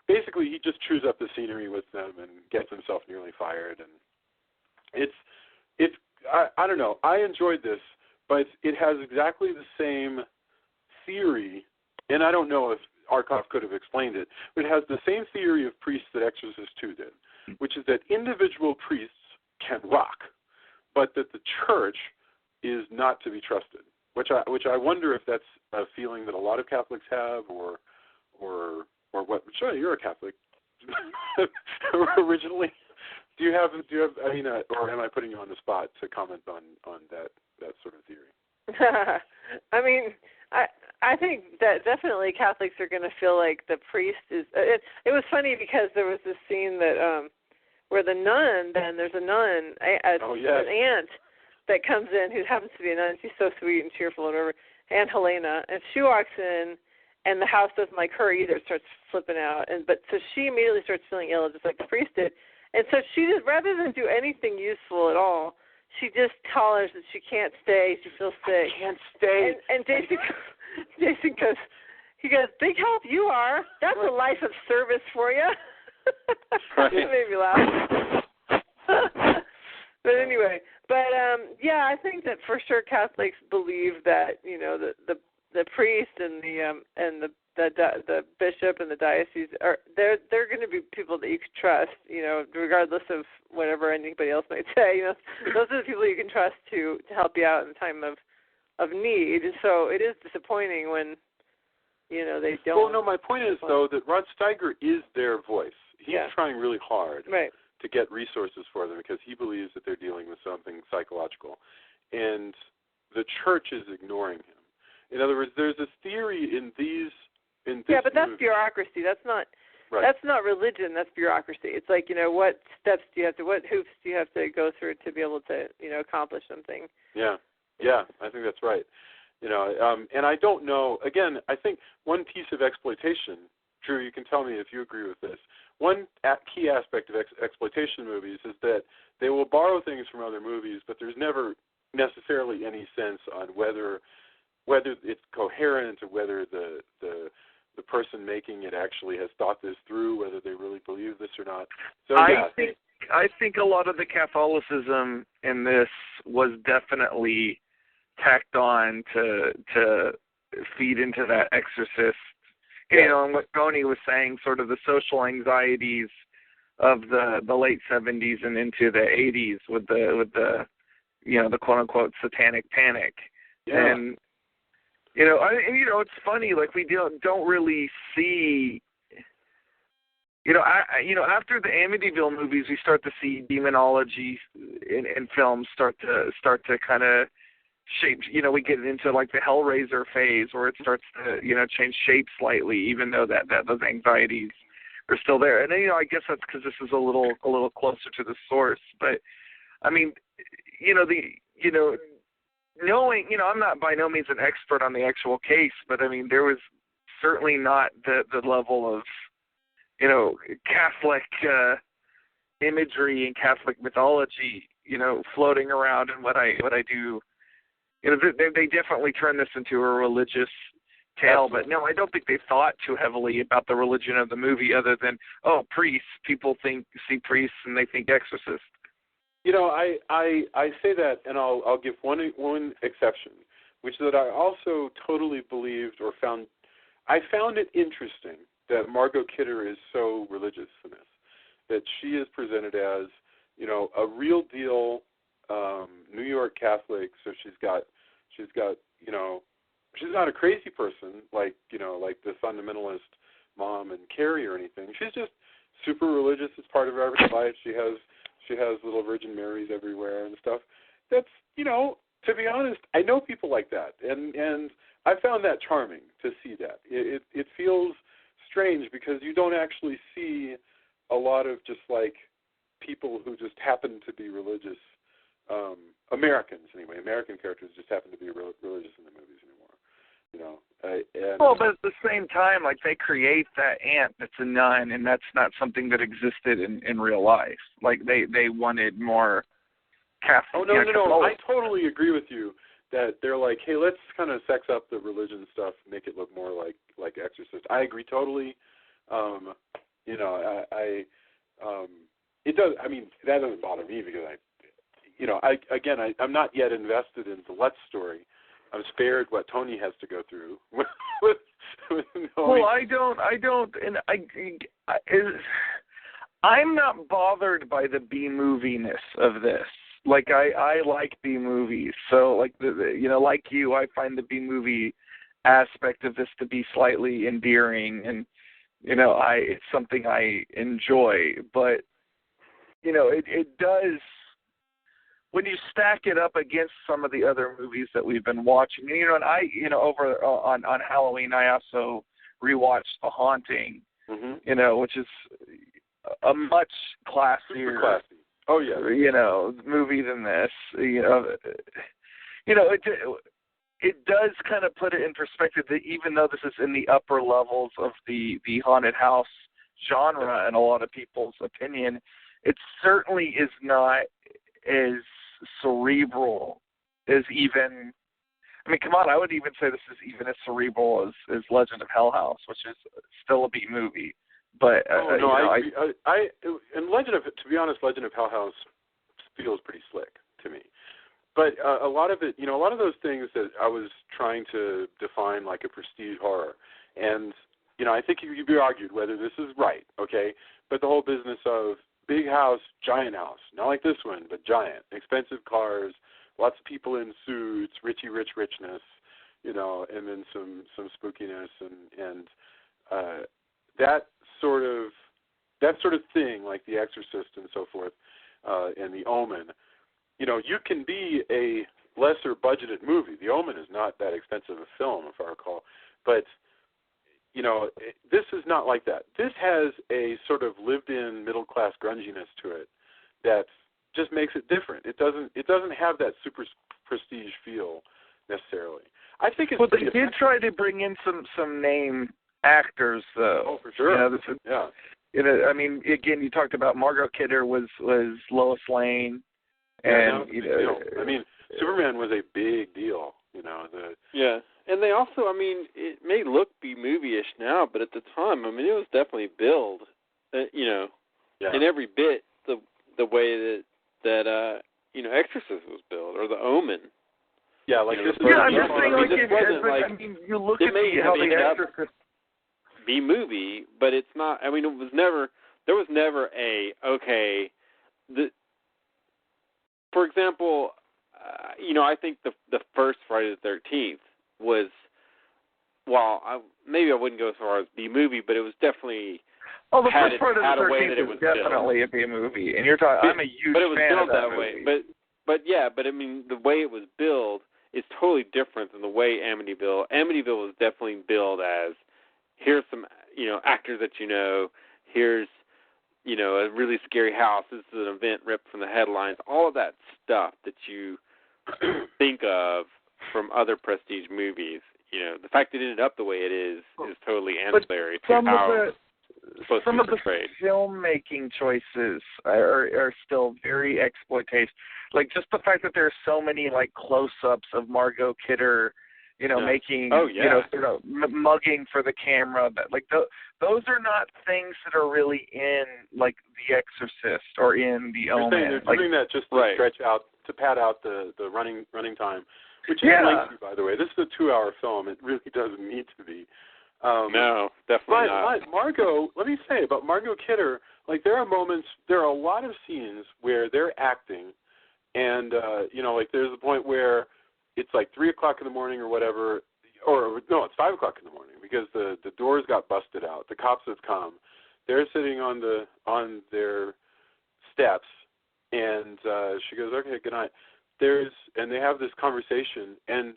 basically he just chews up the scenery with them and gets himself nearly fired. And it's I don't know, I enjoyed this, but it has exactly the same theory, and I don't know if Arkoff could have explained it, but it has the same theory of priests that Exorcist II did, which is that individual priests can rock, but that the church is not to be trusted, which I wonder if that's a feeling that a lot of Catholics have, or what? Sure, you're a Catholic originally. Do you have? I mean, or am I putting you on the spot to comment on that sort of theory? I mean, I think that definitely Catholics are going to feel like the priest is. It was funny because there was this scene that where the nun. Then there's a nun, an aunt that comes in who happens to be a nun. She's so sweet and cheerful and whatever. Aunt Helena, and she walks in, and the house doesn't like her either. Starts flipping out, so she immediately starts feeling ill, just like the priest did. And so she just, rather than do anything useful at all, she just hollers that she can't stay. She feels sick. I can't stay. And Jason goes, big help you are. That's a life of service for you. Right. It made me laugh. But anyway, I think that for sure Catholics believe that, you know, the priest and the bishop and the diocese they're going to be people that you can trust, you know, regardless of whatever anybody else might say. You know, those are the people you can trust to help you out in time of of need. So it is disappointing when, you know, they don't. Well, no, my point is, though, that Rod Steiger is their voice. He's trying really hard to get resources for them because he believes that they're dealing with something psychological. And the church is ignoring him. In other words, there's this theory in this but that's bureaucracy. That's not religion. That's bureaucracy. It's like, you know, what hoops do you have to go through to be able to, you know, accomplish something. Yeah, I think that's right. You know, and I don't know. Again, I think one piece of exploitation. Drew, you can tell me if you agree with this. One key aspect of exploitation movies is that they will borrow things from other movies, but there's never necessarily any sense on whether it's coherent or whether the person making it actually has thought this through, whether they really believe this or not. So I think a lot of the Catholicism in this was definitely tacked on to feed into that Exorcist. You know, and what Tony was saying, sort of the social anxieties of the late 70s and into the 80s with the you know, the quote unquote satanic panic. Yeah. And you know, it's funny, like we don't really see, you know, after the Amityville movies, we start to see demonology in films start to kind of shape. You know, we get into like the Hellraiser phase where it starts to, you know, change shape slightly, even though that those anxieties are still there. And you know, I guess that's because this is a little closer to the source. But I mean, knowing, you know, I'm not by no means an expert on the actual case, but I mean, there was certainly not the level of, you know, Catholic imagery and Catholic mythology, you know, floating around in what I do. You know, they definitely turned this into a religious tale, but no, I don't think they thought too heavily about the religion of the movie other than, oh, priests. People see priests and they think exorcist. You know, I say that, and I'll give one exception, which is that I also totally believed or found it interesting that Margot Kidder is so religious in this, that she is presented as, you know, a real deal New York Catholic. So she's got, you know, she's not a crazy person like, you know, like the fundamentalist mom and Carrie or anything. She's just super religious. It's part of her everyday life. She has little Virgin Marys everywhere and stuff. That's, you know, to be honest, I know people like that, and I found that charming to see that. It feels strange because you don't actually see a lot of just like people who just happen to be religious. Americans, anyway. American characters just happen to be religious in the movies anymore. You know. Well, but at the same time, like they create that aunt that's a nun, and that's not something that existed in real life. Like they wanted more Catholic. Oh no! I totally agree with you that they're like, hey, let's kind of sex up the religion stuff, make it look more like Exorcist. I agree totally. You know, it does. I mean, that doesn't bother me because I'm not yet invested in the Let's story. I'm spared what Tony has to go through. Well, I don't, and I'm not bothered by the B moviness of this. Like I like B movies, so like you know, like you, I find the B movie aspect of this to be slightly endearing, and you know, it's something I enjoy. But you know, it does. When you stack it up against some of the other movies that we've been watching, and over on Halloween, I also rewatched The Haunting, you know, which is a much classier, super classy. Oh yeah, you know, movie than this. You know, it does kind of put it in perspective that even though this is in the upper levels of the haunted house genre, in a lot of people's opinion, it certainly is not as cerebral as even, I mean, come on, I would even say this is even as cerebral as Legend of Hell House, which is still a B movie. But I agree. And to be honest, Legend of Hell House feels pretty slick to me. But a lot of it, you know, a lot of those things that I was trying to define like a prestige horror, and you know, I think you could be argued whether this is right, okay? But the whole business of big house, giant house, not like this one, but giant, expensive cars, lots of people in suits, richness, you know, and then some spookiness and that sort of thing, like The Exorcist and so forth, and The Omen. You know, you can be a lesser budgeted movie. The Omen is not that expensive a film, if I recall, but you know, this is not like that. This has a sort of lived-in middle-class grunginess to it that just makes it different. It doesn't have that super prestige feel necessarily. I think it's. Well, they did try to bring in some name actors, though. Oh, for sure. You know, yeah. You know, I mean, again, you talked about Margot Kidder was Lois Lane, and you know, I mean, Superman was a big deal. You know, yeah. And they also, I mean, it may look B-movie-ish now, but at the time, I mean, it was definitely billed, you know, in every bit the way that you know, Exorcist was billed, or The Omen. Yeah, like you this. Yeah, I'm just saying, like, I mean, you look at how the Exorcist B-movie, but it's not. I mean, there was never for example, you know, I think the first Friday the 13th was, well, maybe I wouldn't go as far as B-movie, but it was definitely. Oh, the first Friday the 13th was definitely a B-movie, and you're talking. I'm a huge but it was fan billed of that way. movie. But I mean, the way it was billed is totally different than the way Amityville. Amityville was definitely billed as, here's some, you know, actors that you know. Here's, you know, a really scary house. This is an event ripped from the headlines. All of that stuff that you think of from other prestige movies. You know, the fact that it ended up the way it is totally ancillary to how it's supposed to be portrayed. The filmmaking choices are still very exploitative. Like, just the fact that there's so many, like, close-ups of Margot Kidder, you know, making, you know, sort of mugging for the camera. Like, those are not things that are really in, like, The Exorcist or in The Omen. They're doing that just to stretch out, to pad out the running time, which is lengthy, by the way. This is a 2-hour film. It really doesn't need to be. No, definitely not. But Margot, let me say about Margot Kidder, like, there are a lot of scenes where they're acting, and you know, like, there's a point where it's like 3 o'clock in the morning or whatever, or no, it's 5 o'clock in the morning because the doors got busted out. The cops have come. They're sitting on their steps, and she goes, "Okay, good night." And they have this conversation, and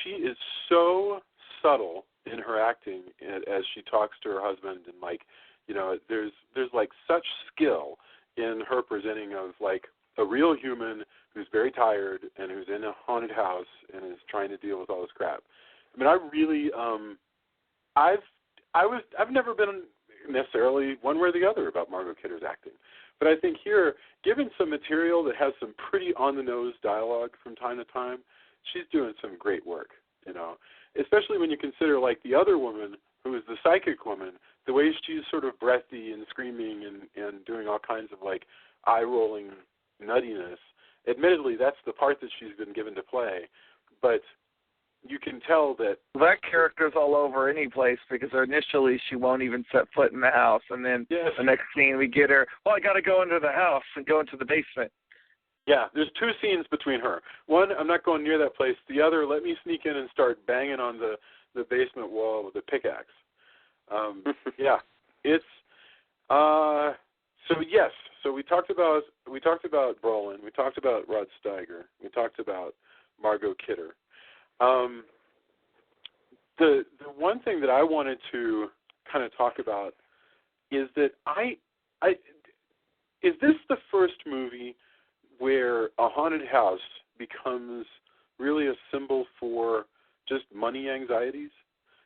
she is so subtle in her acting as she talks to her husband, and, like, you know, there's like such skill in her presenting of, like, a real human who's very tired and who's in a haunted house and is trying to deal with all this crap. I mean, I really, I've never been necessarily one way or the other about Margot Kidder's acting, but I think here, given some material that has some pretty on-the-nose dialogue from time to time, she's doing some great work, you know, especially when you consider, like, the other woman who is the psychic woman, the way she's sort of breathy and screaming and doing all kinds of, like, eye-rolling nuttiness. Admittedly, that's the part that she's been given to play, but you can tell that character's all over any place, because initially she won't even set foot in the house, and then the next scene we get her, well, I got to go into the house and go into the basement. Yeah, there's 2 scenes between her. One, I'm not going near that place. The other, let me sneak in and start banging on the basement wall with a pickaxe. Yeah, it's so yes. So we talked about Brolin. We talked about Rod Steiger. We talked about Margot Kidder. The one thing that I wanted to kind of talk about is that is this the first movie where a haunted house becomes really a symbol for just money anxieties?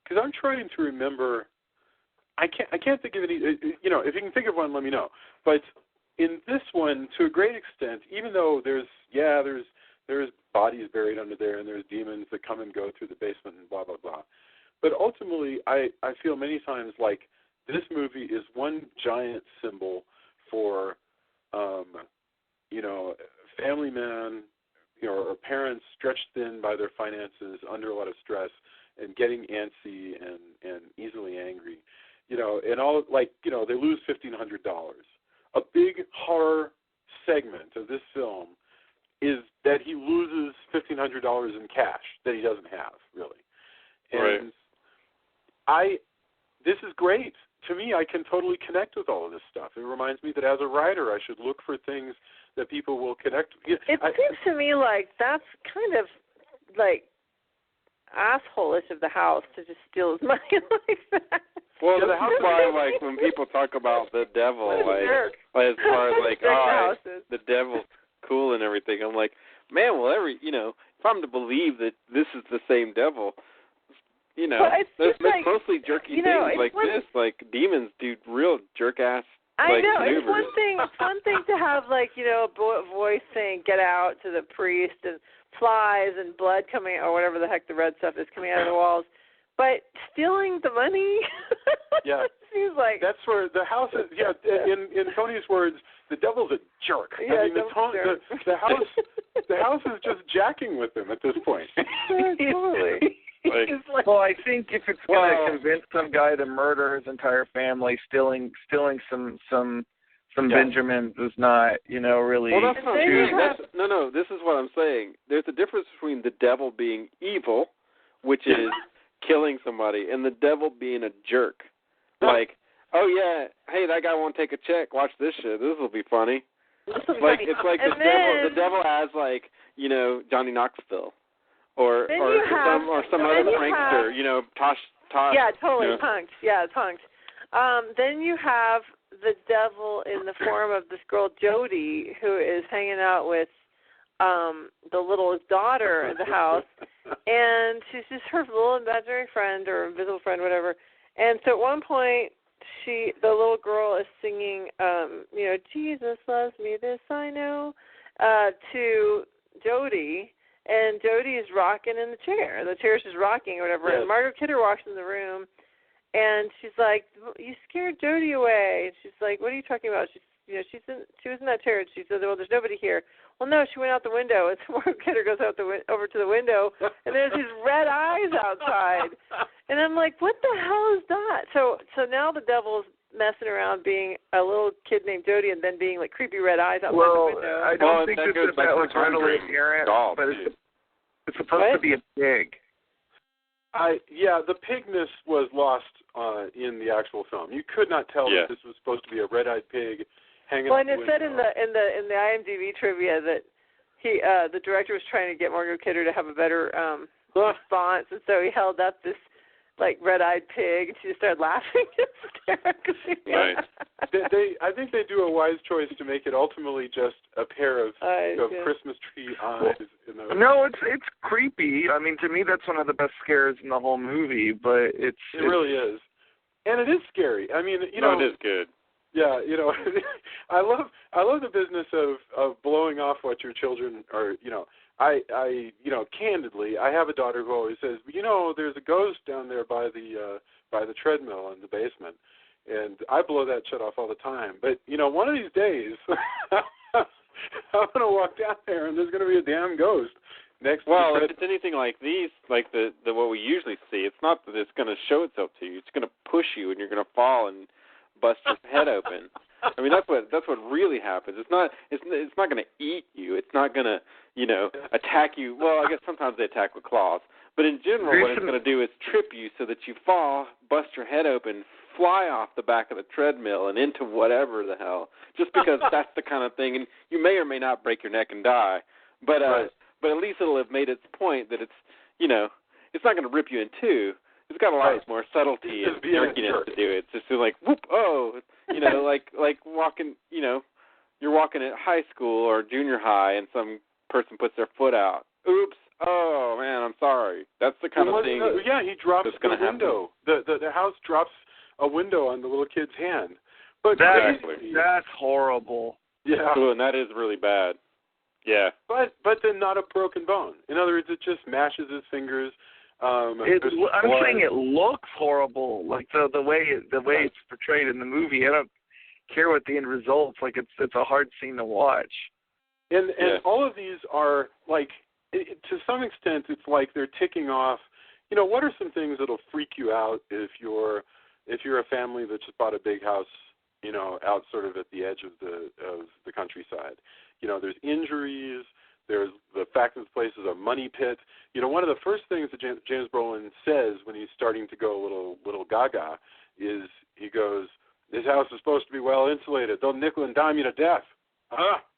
Because I'm trying to remember. I can't think of any. You know, if you can think of one, let me know. But in this one, to a great extent, even though there's bodies buried under there and there's demons that come and go through the basement and blah blah blah. But ultimately, I feel many times like this movie is one giant symbol for, you know, family man, you know, or parents stretched thin by their finances, under a lot of stress, and getting antsy and easily angry. You know, and all, like, you know, they lose $1,500. A big horror segment of this film is that he loses $1,500 in cash that he doesn't have, really. And this is great. To me, I can totally connect with all of this stuff. It reminds me that as a writer, I should look for things that people will connect with. It seems to me like that's kind of like asshole-ish of the house to just steal his money like that. Well, that's why, like, when people talk about the devil, like as far as like, the devil's cool and everything, I'm like, man, well, if I'm to believe that this is the same devil, there's like, mostly jerky things like this. Like, demons do real jerk-ass. I know. Maneuvers. It's one thing to have, like, a voice saying, get out to the priest, and flies and blood coming, or whatever the heck the red stuff is coming out of the walls. But stealing the money, seems like... That's where the house is, in Tony's words, the devil's a jerk. Yeah, I mean, the house is just jacking with him at this point. Totally. Well, I think if it's going to convince some guy to murder his entire family, stealing some Benjamins is not, really. Well, that's not true. No. This is what I'm saying. There's a difference between the devil being evil, which is killing somebody, and the devil being a jerk. Like, oh yeah, hey, that guy won't take a check. Watch this shit. This will be funny. Like, it's like the devil as, like, Johnny Knoxville. Or some other prankster, Tosh. Yeah, totally, punked. Yeah, punked. Then you have the devil in the form of this girl Jody, who is hanging out with the little daughter in the house, and she's just her little imaginary friend or invisible friend, whatever. And so at one point, the little girl is singing, Jesus loves me, this I know, to Jody. And Jody is rocking in the chair. The chair's just rocking or whatever. Yes. And Margot Kidder walks in the room, and she's like, "You scared Jody away." And she's like, "What are you talking about?" She was in that chair. And she said, "Well, there's nobody here." Well, no, she went out the window. And so Margot Kidder goes over to the window, and there's these red eyes outside. And I'm like, "What the hell is that?" So now the devil's messing around being a little kid named Jody and then being like creepy red eyes outside the window. I don't think that was readily apparent, but it's supposed to be a pig. The pigness was lost in the actual film. You could not tell that this was supposed to be a red-eyed pig hanging. Well, and it said in the IMDb trivia that the director was trying to get Margot Kidder to have a better response, and so he held up this like red-eyed pig, and she just started laughing hysterically. Right. I think they do a wise choice to make it ultimately just a pair of Christmas tree eyes. No, it's creepy. I mean, to me, that's one of the best scares in the whole movie. But it really is, and it is scary. I mean, it is good. Yeah, I love the business of blowing off what your children are. I candidly, I have a daughter who always says, there's a ghost down there by the treadmill in the basement, and I blow that shit off all the time. But one of these days, I'm gonna walk down there and there's gonna be a damn ghost next. Well, if it's anything like these, like the what we usually see, it's not that it's gonna show itself to you. It's gonna push you, and you're gonna fall and bust your head open. I mean, that's what really happens. It's not going to eat you. It's not going to, attack you. Well, I guess sometimes they attack with claws. But in general, what it's going to do is trip you so that you fall, bust your head open, fly off the back of the treadmill and into whatever the hell, just because that's the kind of thing. And you may or may not break your neck and die. But but at least it'll have made its point that it's, it's not going to rip you in two. It's got a lot more subtlety and jerkiness to do it. It's just like, whoop, like walking, you're walking at high school or junior high and some person puts their foot out. Oops, oh, man, I'm sorry. That's the kind of thing he drops the window. The house drops a window on the little kid's hand. But that's horrible. Yeah. Ooh, and that is really bad. Yeah. But then not a broken bone. In other words, it just mashes his fingers. I'm saying it looks horrible, like the way it's portrayed in the movie. I don't care what the end result's like. It's a hard scene to watch. And all of these are like, to some extent, it's like they're ticking off. What are some things that'll freak you out if you're a family that just bought a big house, out sort of at the edge of the countryside. There's injuries. There's the fact that this place is a money pit. You know, one of the first things that James Brolin says when he's starting to go a little gaga is he goes, "This house is supposed to be well insulated. They'll nickel and dime you to death."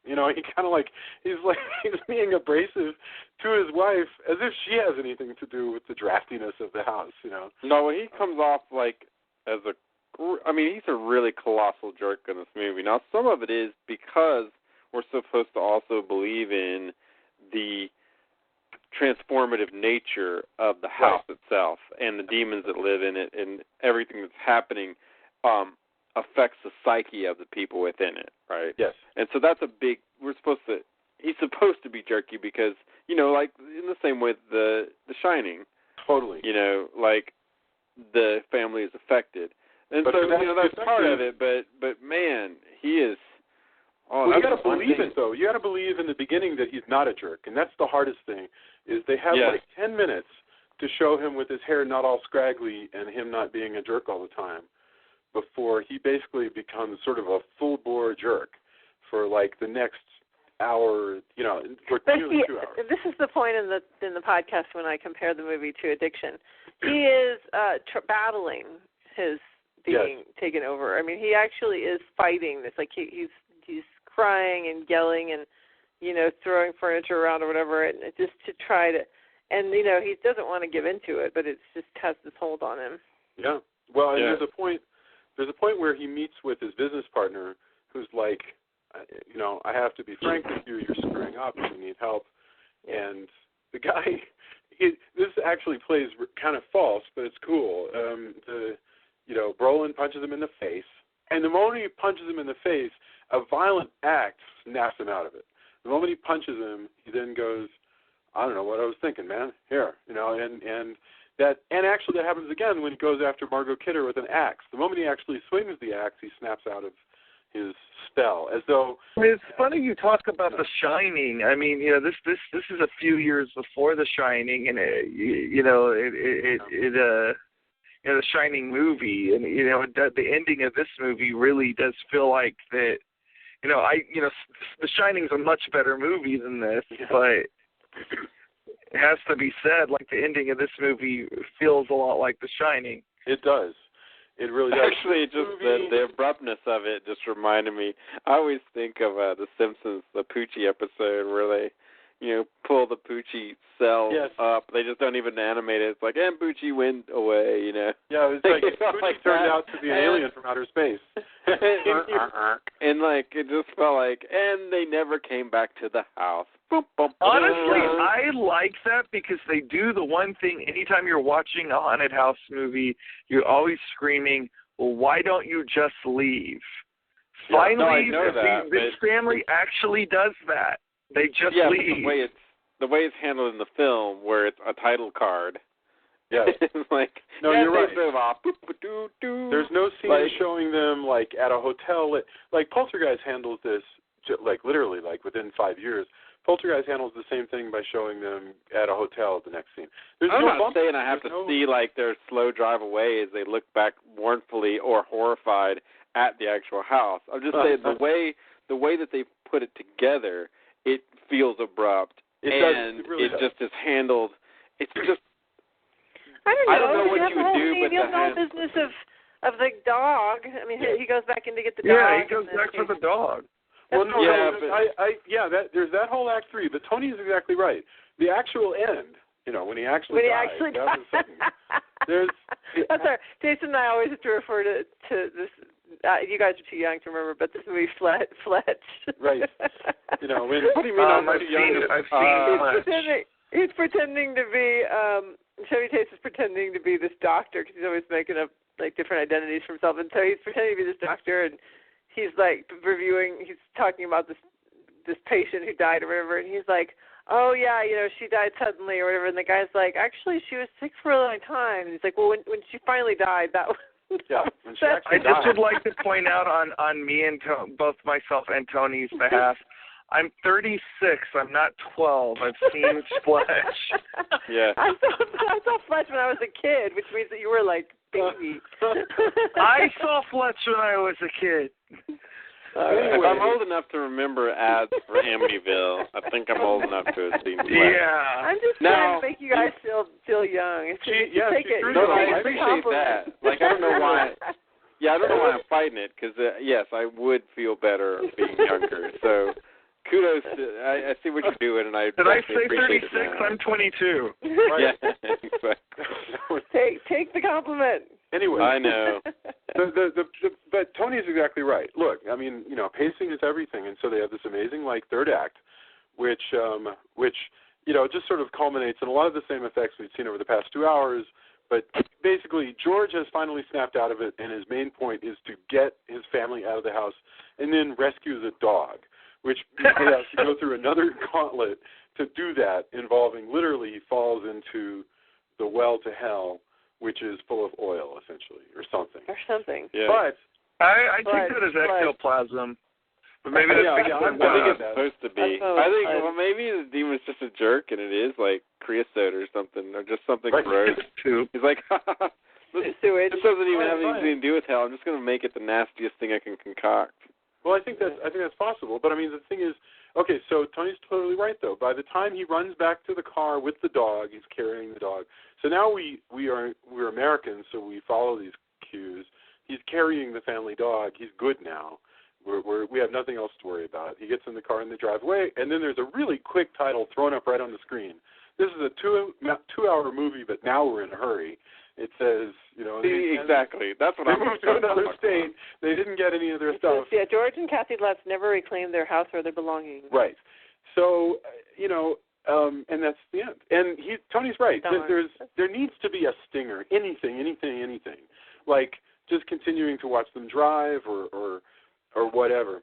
You know, he kind of like he's being abrasive to his wife as if she has anything to do with the draftiness of the house. You know. No, he comes off like as he's a really colossal jerk in this movie. Now, some of it is because we're supposed to also believe in the transformative nature of the house itself and the demons that live in it and everything that's happening affects the psyche of the people within it, right? Yes. And so that's he's supposed to be jerky because, you know, like in the same way the Shining. Totally. You know, like the family is affected. And but so, you know, that's part of it, but man, he is... well, you got to believe it, though. You got to believe in the beginning that he's not a jerk, and that's the hardest thing, is they have like 10 minutes to show him with his hair not all scraggly and him not being a jerk all the time before he basically becomes sort of a full-bore jerk for like the next hour, you know, or nearly 2 hours. This is the point in the podcast when I compare the movie to Addiction. He is battling his being taken over. I mean, he actually is fighting this. Like he's crying and yelling and, you know, throwing furniture around or whatever, and just to try to, and, you know, he doesn't want to give into it, but it just has this hold on him. Yeah. Well, and there's a point where he meets with his business partner who's like, you know, I have to be frank with you, you're screwing up, you need help. And the guy, this actually plays kind of false, but it's cool. Brolin punches him in the face, and the moment he punches him in the face, a violent act snaps him out of it. The moment he punches him, he then goes, I don't know what I was thinking, man. Here, you know, and actually that happens again when he goes after Margot Kidder with an axe. The moment he actually swings the axe, he snaps out of his spell, as though. It's funny you talk about The Shining. I mean, you know, this is a few years before The Shining, and The Shining movie, and you know, the ending of this movie really does feel like that. You know, The Shining's a much better movie than this, but it has to be said, like the ending of this movie feels a lot like The Shining. It does. It really does. Actually, just the abruptness of it just reminded me. I always think of The Simpsons, the Poochie episode where they, you know, pull the Poochie cell up. They just don't even animate it. It's like, and Poochie went away, you know. Yeah, it was like Poochie turned out to be an alien from outer space. And like it just felt like, and they never came back to the house. Boom, boom, honestly, I like that because they do the one thing. Anytime you're watching a haunted house movie, you're always screaming, "Well, why don't you just leave?" Yeah, Finally, this family actually does that. They just leave. But the way it's handled in the film, where it's a title card. Yeah. It's like, no, you're right. There's no scene showing them like at a hotel. Like Poltergeist handles this, like literally, like within 5 years. Poltergeist handles the same thing by showing them at a hotel at the next scene. I'm not saying I have to see like their slow drive away as they look back mournfully or horrified at the actual house. I'm just saying the way that they put it together, it feels abrupt. It really does. Just is handled. It's just. I don't know what you would do, but the whole business of the dog. I mean, he goes back in to get the dog. Yeah, he goes back for the dog. Well, there's that whole Act 3, but Tony is exactly right. The actual end, you know, when he actually dies. That's our Jason and I always have to refer to this. You guys are too young to remember, but this movie Fletch. Right. You know, what do you mean? I've seen he's pretending to be. Chevy Chase is pretending to be this doctor because he's always making up like different identities for himself, and so he's pretending to be this doctor, and he's like he's talking about this patient who died or whatever, and he's like, oh yeah, you know, she died suddenly or whatever, and the guy's like, actually she was sick for a long time, and he's like, well, when she finally died, that was. Yeah, I just would like to point out on me and both myself and Tony's behalf, I'm 36. I'm not 12. I've seen Fletch. Yeah. I saw Fletch when I was a kid, which means that you were like baby. I saw Fletch when I was a kid. Anyway. If I'm old enough to remember ads for Amityville, I think I'm old enough to have seen Flesh. Yeah. I'm just trying to make you guys feel young. It's take it. No, I appreciate that. Like, I don't know why. Yeah, I don't know why I'm fighting it, because, yes, I would feel better being younger. So, kudos to, I see what you're doing, and I Did I say appreciate 36? it now. I'm 22. Yeah, exactly. Take the compliment. Anyway. I know. But Tony's exactly right. Look, I mean, pacing is everything, and so they have this amazing, third act, which just sort of culminates in a lot of the same effects we've seen over the past 2 hours. But basically, George has finally snapped out of it, and his main point is to get his family out of the house and then rescue the dog, which he has to go through another gauntlet to do that, involving literally he falls into the well to hell, which is full of oil, essentially, or something. Yeah. But I take that as ectoplasm. But maybe that's I think it's supposed to be. I think, maybe the demon's just a jerk, and it is like creosote or something, or just something gross. He's like, this doesn't even have anything to do with hell. I'm just going to make it the nastiest thing I can concoct. Well, I think that's possible. But I mean, the thing is, okay, so Tony's totally right though. By the time he runs back to the car with the dog, he's carrying the dog. So now we're Americans, so we follow these cues. He's carrying the family dog. He's good now. We have nothing else to worry about. He gets in the car and they drive away, and then there's a really quick title thrown up right on the screen. This is a 2-hour movie, but now we're in a hurry. It says, exactly. That's what they moved to another state. They didn't get any of their stuff. Yeah, George and Kathy Lutz never reclaimed their house or their belongings. Right. So, and that's the end. And Tony's right. There needs to be a stinger. Anything. Like just continuing to watch them drive or whatever.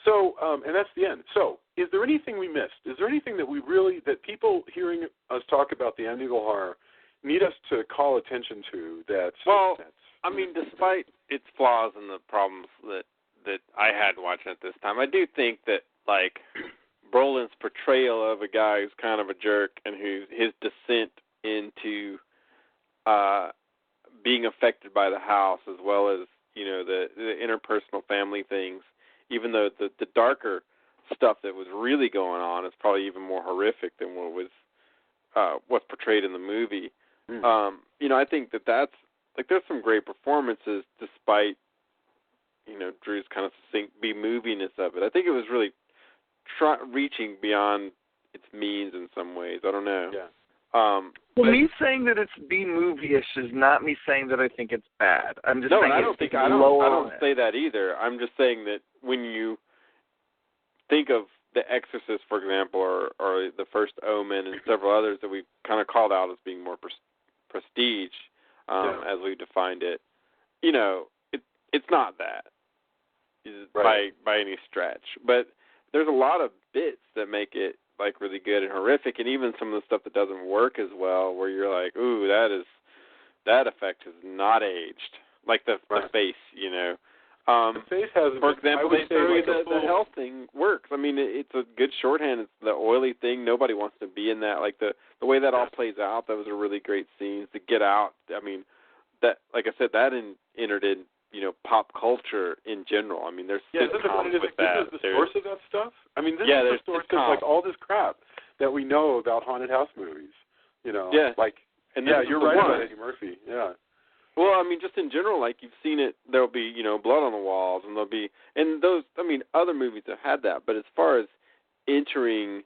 So, and that's the end. So, is there anything we missed? Is there anything that people hearing us talk about the Amityville Horror need us to call attention to? I mean, despite its flaws and the problems that I had watching it this time, I do think that, like, Brolin's portrayal of a guy who's kind of a jerk and his descent into being affected by the house, as well as, the interpersonal family things, even though the darker stuff that was really going on is probably even more horrific than what's portrayed in the movie. I think that's, like, there's some great performances despite, Drew's kind of succinct B-moviness of it. I think it was really reaching beyond its means in some ways. I don't know. Yeah. Me saying that it's B-movie-ish is not me saying that I think it's bad. I'm just saying I don't say that either. I'm just saying that when you think of The Exorcist, for example, or The First Omen and several others that we've kind of called out as being more prestige, as we defined it, it's not that by any stretch. But there's a lot of bits that make it like really good and horrific, and even some of the stuff that doesn't work as well, where you're like, ooh, that effect has not aged, like the face, the face has. For example, the health thing works. I mean, it's a good shorthand. It's the oily thing. Nobody wants to be in that. Like the way that all plays out, that was a really great scene. To get out, I mean, that, like I said, that entered in, pop culture in general. I mean, there's sitcoms with that. This is the source of that stuff? I mean, this is the source of, like, all this crap that we know about haunted house movies. Yeah. Like, and you're right about Eddie Murphy. Yeah. Well, I mean, just in general, like, you've seen it, there'll be, blood on the walls, and there'll be, and those, I mean, other movies have had that, but as far as entering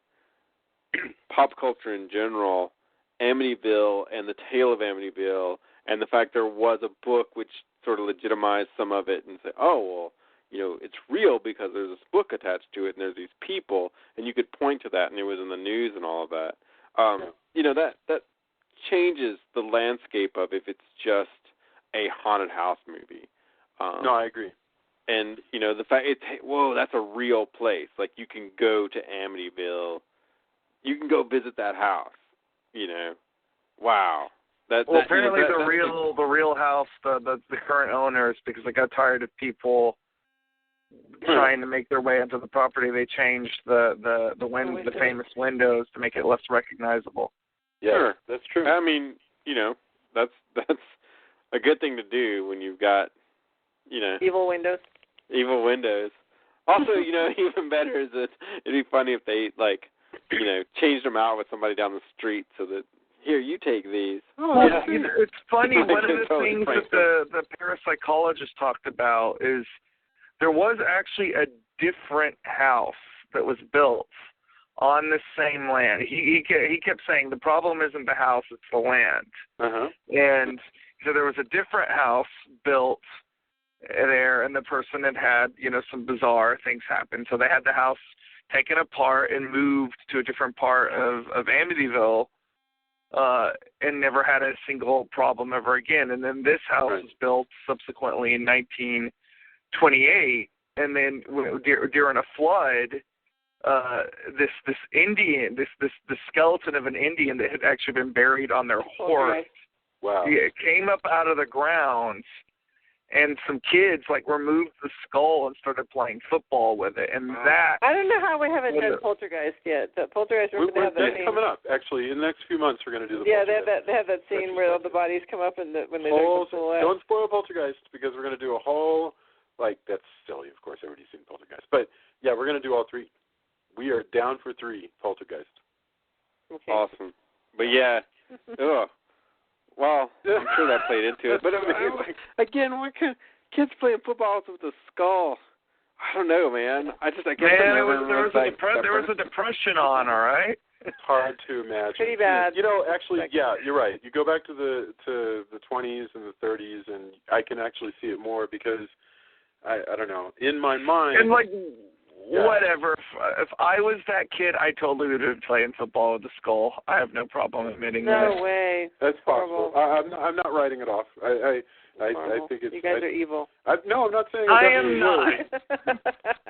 pop culture in general, Amityville and the tale of Amityville, and the fact there was a book which sort of legitimized some of it and say, oh, well, it's real because there's this book attached to it and there's these people, and you could point to that, and it was in the news and all of that. That changes the landscape of if it's just a haunted house movie. No, I agree. And, the fact, that's a real place. Like, you can go to Amityville. You can go visit that house, Wow. Apparently the real house, the current owners, because they got tired of people trying to make their way into the property, they changed the famous windows to make it less recognizable. Yeah, sure, that's true. I mean, that's a good thing to do when you've got, evil windows. Evil windows. Also, even better is that it'd be funny if they, changed them out with somebody down the street so that, here, you take these. Oh, yeah, it's funny. One of the things that the parapsychologist talked about is there was actually a different house that was built on the same land. He kept saying the problem isn't the house, it's the land. Uh-huh. And so there was a different house built there, and the person had some bizarre things happen. So they had the house taken apart and moved to a different part of Amityville, and never had a single problem ever again. And then this house was built subsequently in 1928, and then during a flood, this Indian, the skeleton of an Indian that had actually been buried on their horse, came up out of the ground, and some kids removed the skull and started playing football with it. And that, I don't know how we haven't done Poltergeist yet. The Poltergeist, we're going to have that scene coming up. Actually, in the next few months, we're going to do the Poltergeist. They have that scene where all the bodies come up and when they don't spoil Poltergeist, because we're going to do a whole that's silly. Of course, everybody's seen Poltergeist, but yeah, we're going to do all three. We are down for 3 Poltergeist. Okay. Awesome. But yeah, well, I'm sure that played into it. But again, what kind of kids playing football with a skull? I don't know, man. I guess there was a depression on, all right? It's hard to imagine. Pretty bad. Actually, yeah, you're right. You go back to the 20s and the 30s, and I can actually see it more because I don't know. In my mind, and whatever. If I was that kid, I totally would have been playing football with a skull. I have no problem admitting that. No way. That's possible. I'm not writing it off. I think it's. You guys are evil. No, I'm not saying. I am not.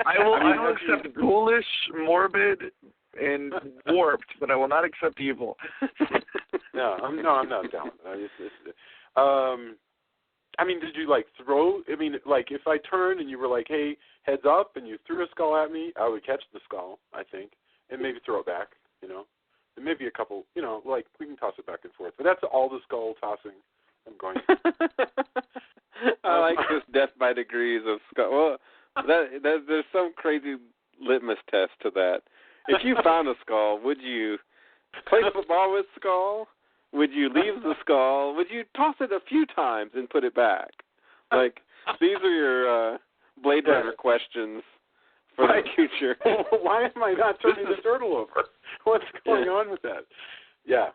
I will accept ghoulish, morbid, and warped, but I will not accept evil. No, I'm not down. Did you throw? If I turned and you were like, "Hey, heads up," and you threw a skull at me, I would catch the skull, I think, and maybe throw it back. And maybe a couple. We can toss it back and forth. But that's all the skull tossing I'm going to. I like this death by degrees of skull. Well, there's some crazy litmus test to that. If you found a skull, would you play football with skull? Would you leave the skull? Would you toss it a few times and put it back? These are your Blade Runner questions for the future. Why am I not turning the turtle over? What's going on with that? Yeah.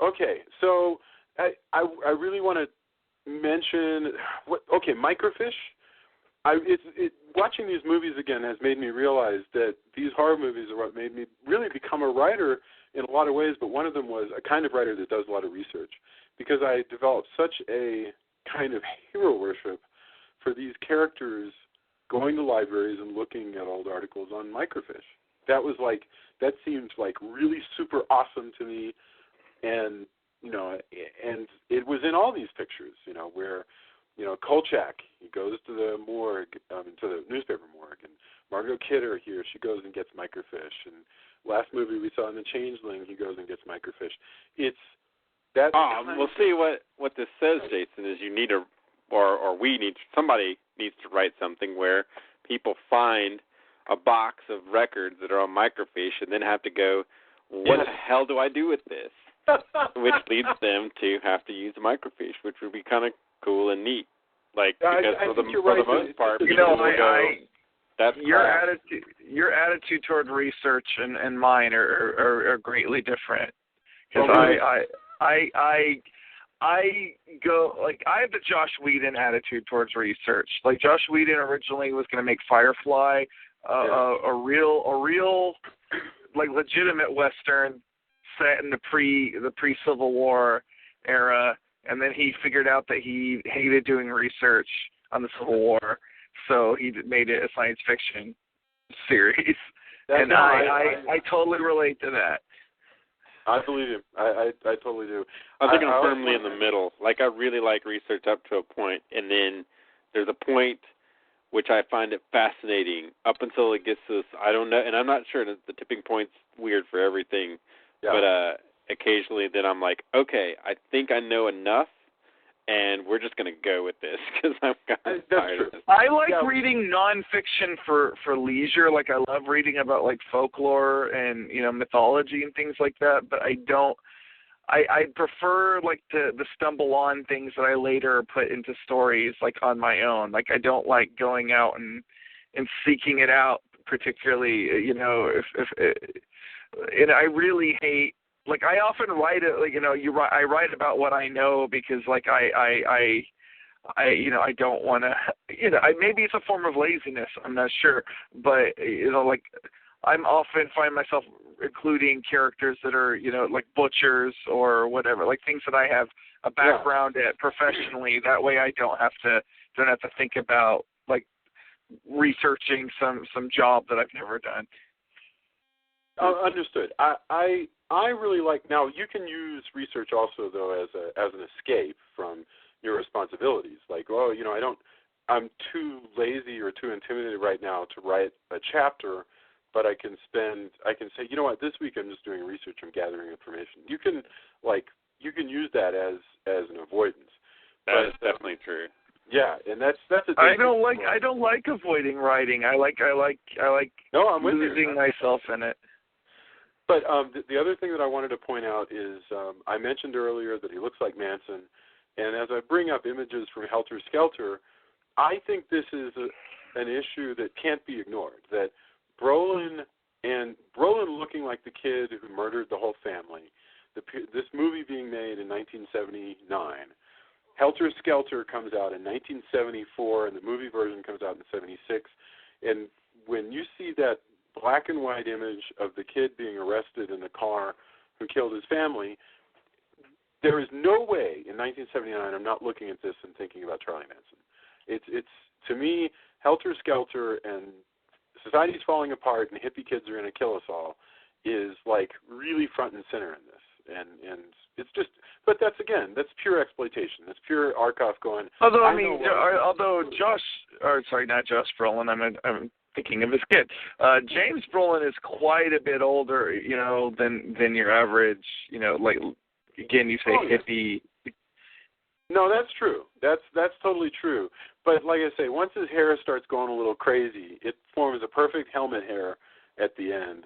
Okay. So I really want to mention microfiche. Watching these movies again has made me realize that these horror movies are what made me really become a writer in a lot of ways, but one of them was a kind of writer that does a lot of research, because I developed such a kind of hero worship for these characters going to libraries and looking at old articles on microfiche. That seemed really super awesome to me, and and it was in all these pictures, where Kolchak, he goes to the morgue, to the newspaper morgue, and Margot Kidder here, she goes and gets microfiche, and last movie we saw in The Changeling, he goes and gets microfiche. It's that. We'll see what this says, Jason. Is you need somebody needs to write something where people find a box of records that are on microfiche and then have to go, what the hell do I do with this? Which leads them to have to use a microfiche, which would be kind of cool and neat. Because for the most part, that's your attitude toward research and mine are greatly different. Because I go I have the Joss Whedon attitude towards research. Joss Whedon originally was going to make Firefly a real legitimate Western set in the pre-Civil War era, and then he figured out that he hated doing research on the Civil War, so he made it a science fiction series. I totally relate to that. I believe him. I totally do. I think I'm firmly in the middle. I really like research up to a point, and then there's a point which I find it fascinating up until it gets to this, I don't know, and I'm not sure that the tipping point's weird for everything, but occasionally then I'm like, okay, I think I know enough, and we're just going to go with this because I'm kind of tired of this. I like reading nonfiction for leisure. Like, I love reading about, like, folklore and, mythology and things like that, but I prefer, like, to stumble on things that I later put into stories, like, on my own. Like, I don't like going out and seeking it out, particularly, and I really hate, like, I often write it, like, I write about what I know because, like, I don't want to, maybe it's a form of laziness, I'm not sure, but, like, I'm often find myself including characters that are, like butchers or whatever, like things that I have a background at professionally. That way I don't have to think about, like, researching some job that I've never done. Understood. I really like. Now you can use research also though as an escape from your responsibilities. Like, I'm too lazy or too intimidated right now to write a chapter, but I can say, you know what, this week I'm just doing research, I'm gathering information. You can use that as an avoidance. That is definitely true. Yeah, and that's a. I don't like avoiding writing. I like No, I'm with losing myself in it. But the other thing that I wanted to point out is I mentioned earlier that he looks like Manson, and as I bring up images from Helter Skelter, I think this is an issue that can't be ignored. That Brolin looking like the kid who murdered the whole family, this movie being made in 1979, Helter Skelter comes out in 1974, and the movie version comes out in 76, and when you see that black and white image of the kid being arrested in the car who killed his family, there is no way in 1979 I'm not looking at this and thinking about Charlie Manson. It's to me, Helter Skelter and society's falling apart and hippie kids are going to kill us all is like really front and center in this, and it's just. But that's pure exploitation. That's pure Arkoff going. Although not Josh Brolin. I'm thinking of his kid. James Brolin is quite a bit older, than your average, like, again, you say hippie. No, that's true. That's totally true. But like I say, once his hair starts going a little crazy, it forms a perfect helmet hair at the end.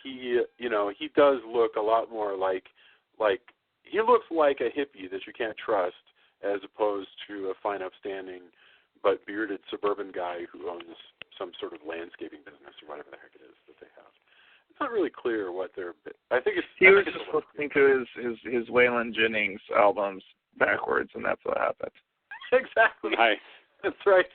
He does look a lot more like he looks like a hippie that you can't trust, as opposed to a fine, upstanding, but bearded suburban guy who owns some sort of landscaping business or whatever the heck it is that they have. It's not really clear what they're. I think it's. He was just listening to his Waylon Jennings albums backwards, and that's what happened. Exactly. Nice. That's right.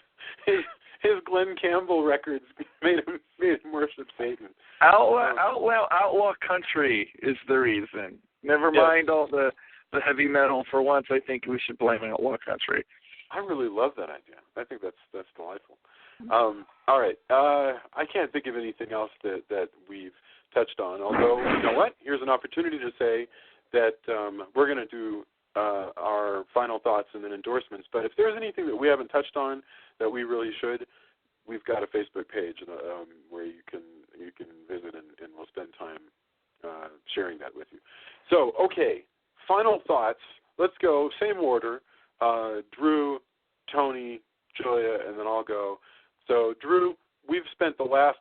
His Glenn Campbell records made him worship Satan. Outlaw country is the reason. Never mind all the heavy metal. For once, I think we should blame outlaw country. I really love that idea. I think that's delightful. All right. I can't think of anything else that we've touched on. Although, you know what? Here's an opportunity to say that we're going to do our final thoughts and then endorsements. But if there's anything that we haven't touched on that we really should, we've got a Facebook page where you can visit and we'll spend time sharing that with you. So, okay, final thoughts. Let's go, same order. Drew, Tony, Julia, and then I'll go. So, Drew, we've spent the last,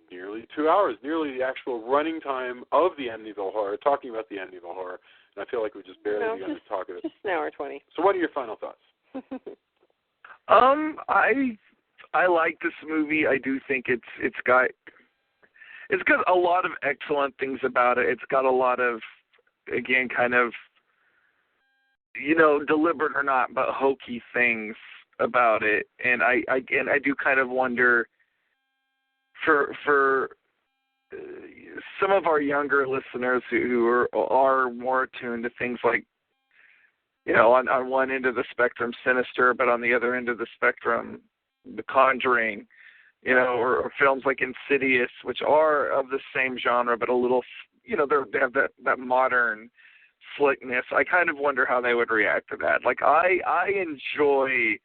nearly 2 hours, nearly the actual running time of the Amityville Horror, talking about the Amityville Horror, and I feel like we just barely begun to talk of it. Just an hour 20. So what are your final thoughts? I like this movie. I do think it's got a lot of excellent things about it. It's got a lot of, again, kind of, deliberate or not, but hokey things about it. And I do kind of wonder for some of our younger listeners who are more attuned to things like, on one end of the spectrum, Sinister, but on the other end of the spectrum, The Conjuring, or films like Insidious, which are of the same genre, but a little, they have that modern slickness. I kind of wonder how they would react to that. Like, I enjoy,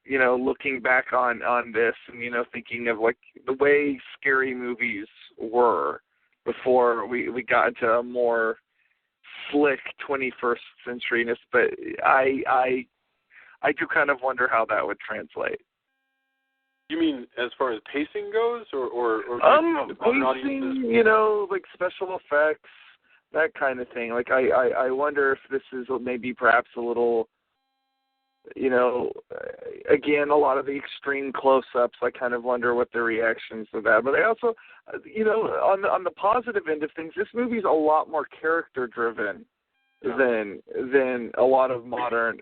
looking back on this and, thinking of, like, the way scary movies were before we got into a more slick 21st centuryness, but I do kind of wonder how that would translate. You mean as far as pacing goes, or pacing, you know, like special effects, that kind of thing. Like I wonder if this is maybe perhaps a little, you know, again, a lot of the extreme close-ups. I kind of wonder what the reactions to that. But I also, you know, on the positive end of things, this movie's a lot more character-driven than a lot of modern,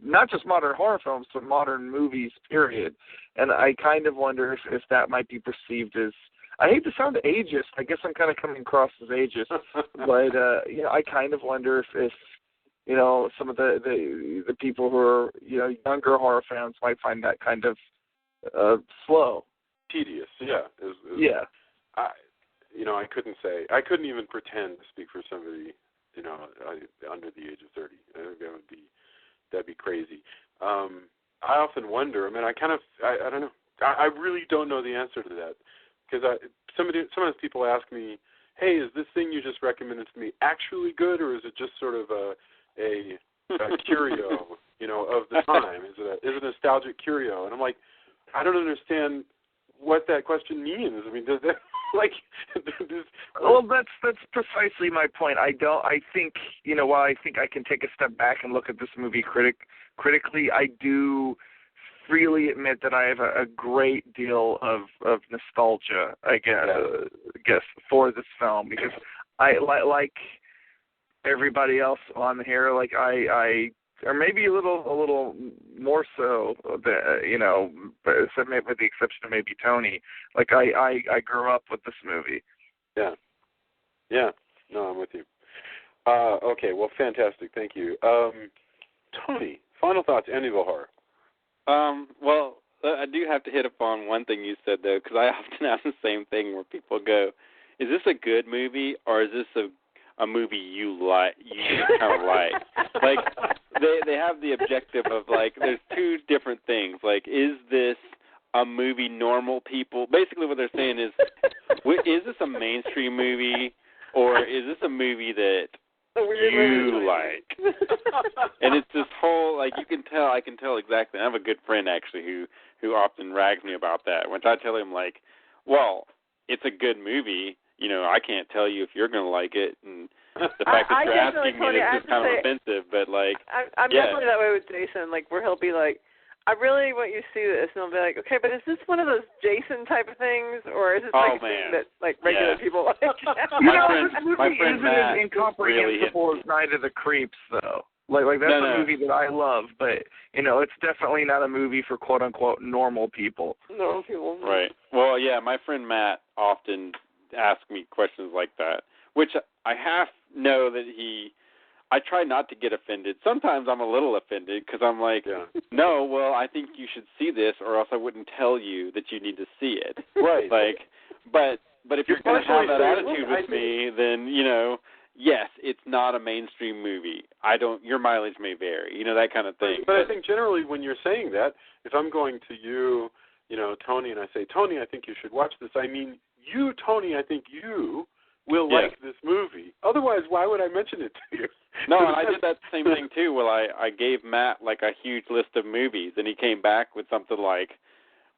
not just modern horror films, but modern movies, period. And I kind of wonder if that might be perceived as, I hate to sound ageist. I guess I'm kind of coming across as ageist. But, you know, I kind of wonder if you know, some of the people who are, you know, younger horror fans might find that kind of slow. Tedious, yeah. Yeah. I couldn't even pretend to speak for somebody, you know, under the age of 30. I think that'd be crazy. I often wonder, I don't know. I really don't know the answer to that, because sometimes people ask me, hey, is this thing you just recommended to me actually good, or is it just sort of a curio, you know, of the time? Is it a nostalgic curio? And I'm like, I don't understand what that question means. I mean, does that Well, that's precisely my point. I think, you know, while I think I can take a step back and look at this movie critically, I do freely admit that I have a great deal of nostalgia, I guess, for this film, because I like everybody else on here, like I or maybe a little more so, you know, with the exception of maybe Tony. Like I grew up with this movie. Yeah. No, I'm with you. Okay, well, fantastic. Thank you. Tony, final thoughts, Amityville Horror. Well, I do have to hit upon one thing you said, though, because I often have the same thing where people go, is this a good movie, or is this a movie you kind of like? Like, they have the objective of, like, there's two different things. Like, is this a movie normal people? Basically what they're saying is this a mainstream movie, or is this a movie that you like? And it's this whole, like, I can tell exactly. I have a good friend, actually, who often rags me about that. When I tell him, like, well, it's a good movie, you know, I can't tell you if you're going to like it, and the fact that you're asking me is just kind of offensive, but, like, I'm definitely that way with Jason, like, where he'll be like, I really want you to see this, and I'll be like, okay, but is this one of those Jason type of things, or is this a thing that, like, regular people like? You know, this movie isn't as incomprehensible as Night of the Creeps, though. Like that's a movie that I love, but, you know, it's definitely not a movie for quote-unquote normal people. Normal people. Right. Well, yeah, my friend Matt often asks me questions like that, which I half know that I try not to get offended. Sometimes I'm a little offended because I'm like, no, well, I think you should see this, or else I wouldn't tell you that you need to see it. Right. Like, but if you're going to have that attitude with me, then, you know, yes, it's not a mainstream movie. Your mileage may vary, you know, that kind of thing. But I think generally when you're saying that, if I'm going to you, you know, Tony, and I say, Tony, I think you should watch this, I mean, you, Tony, I think you will like this movie. Otherwise, why would I mention it to you? No, and I did that same thing, too. Well, I gave Matt, like, a huge list of movies, and he came back with something like,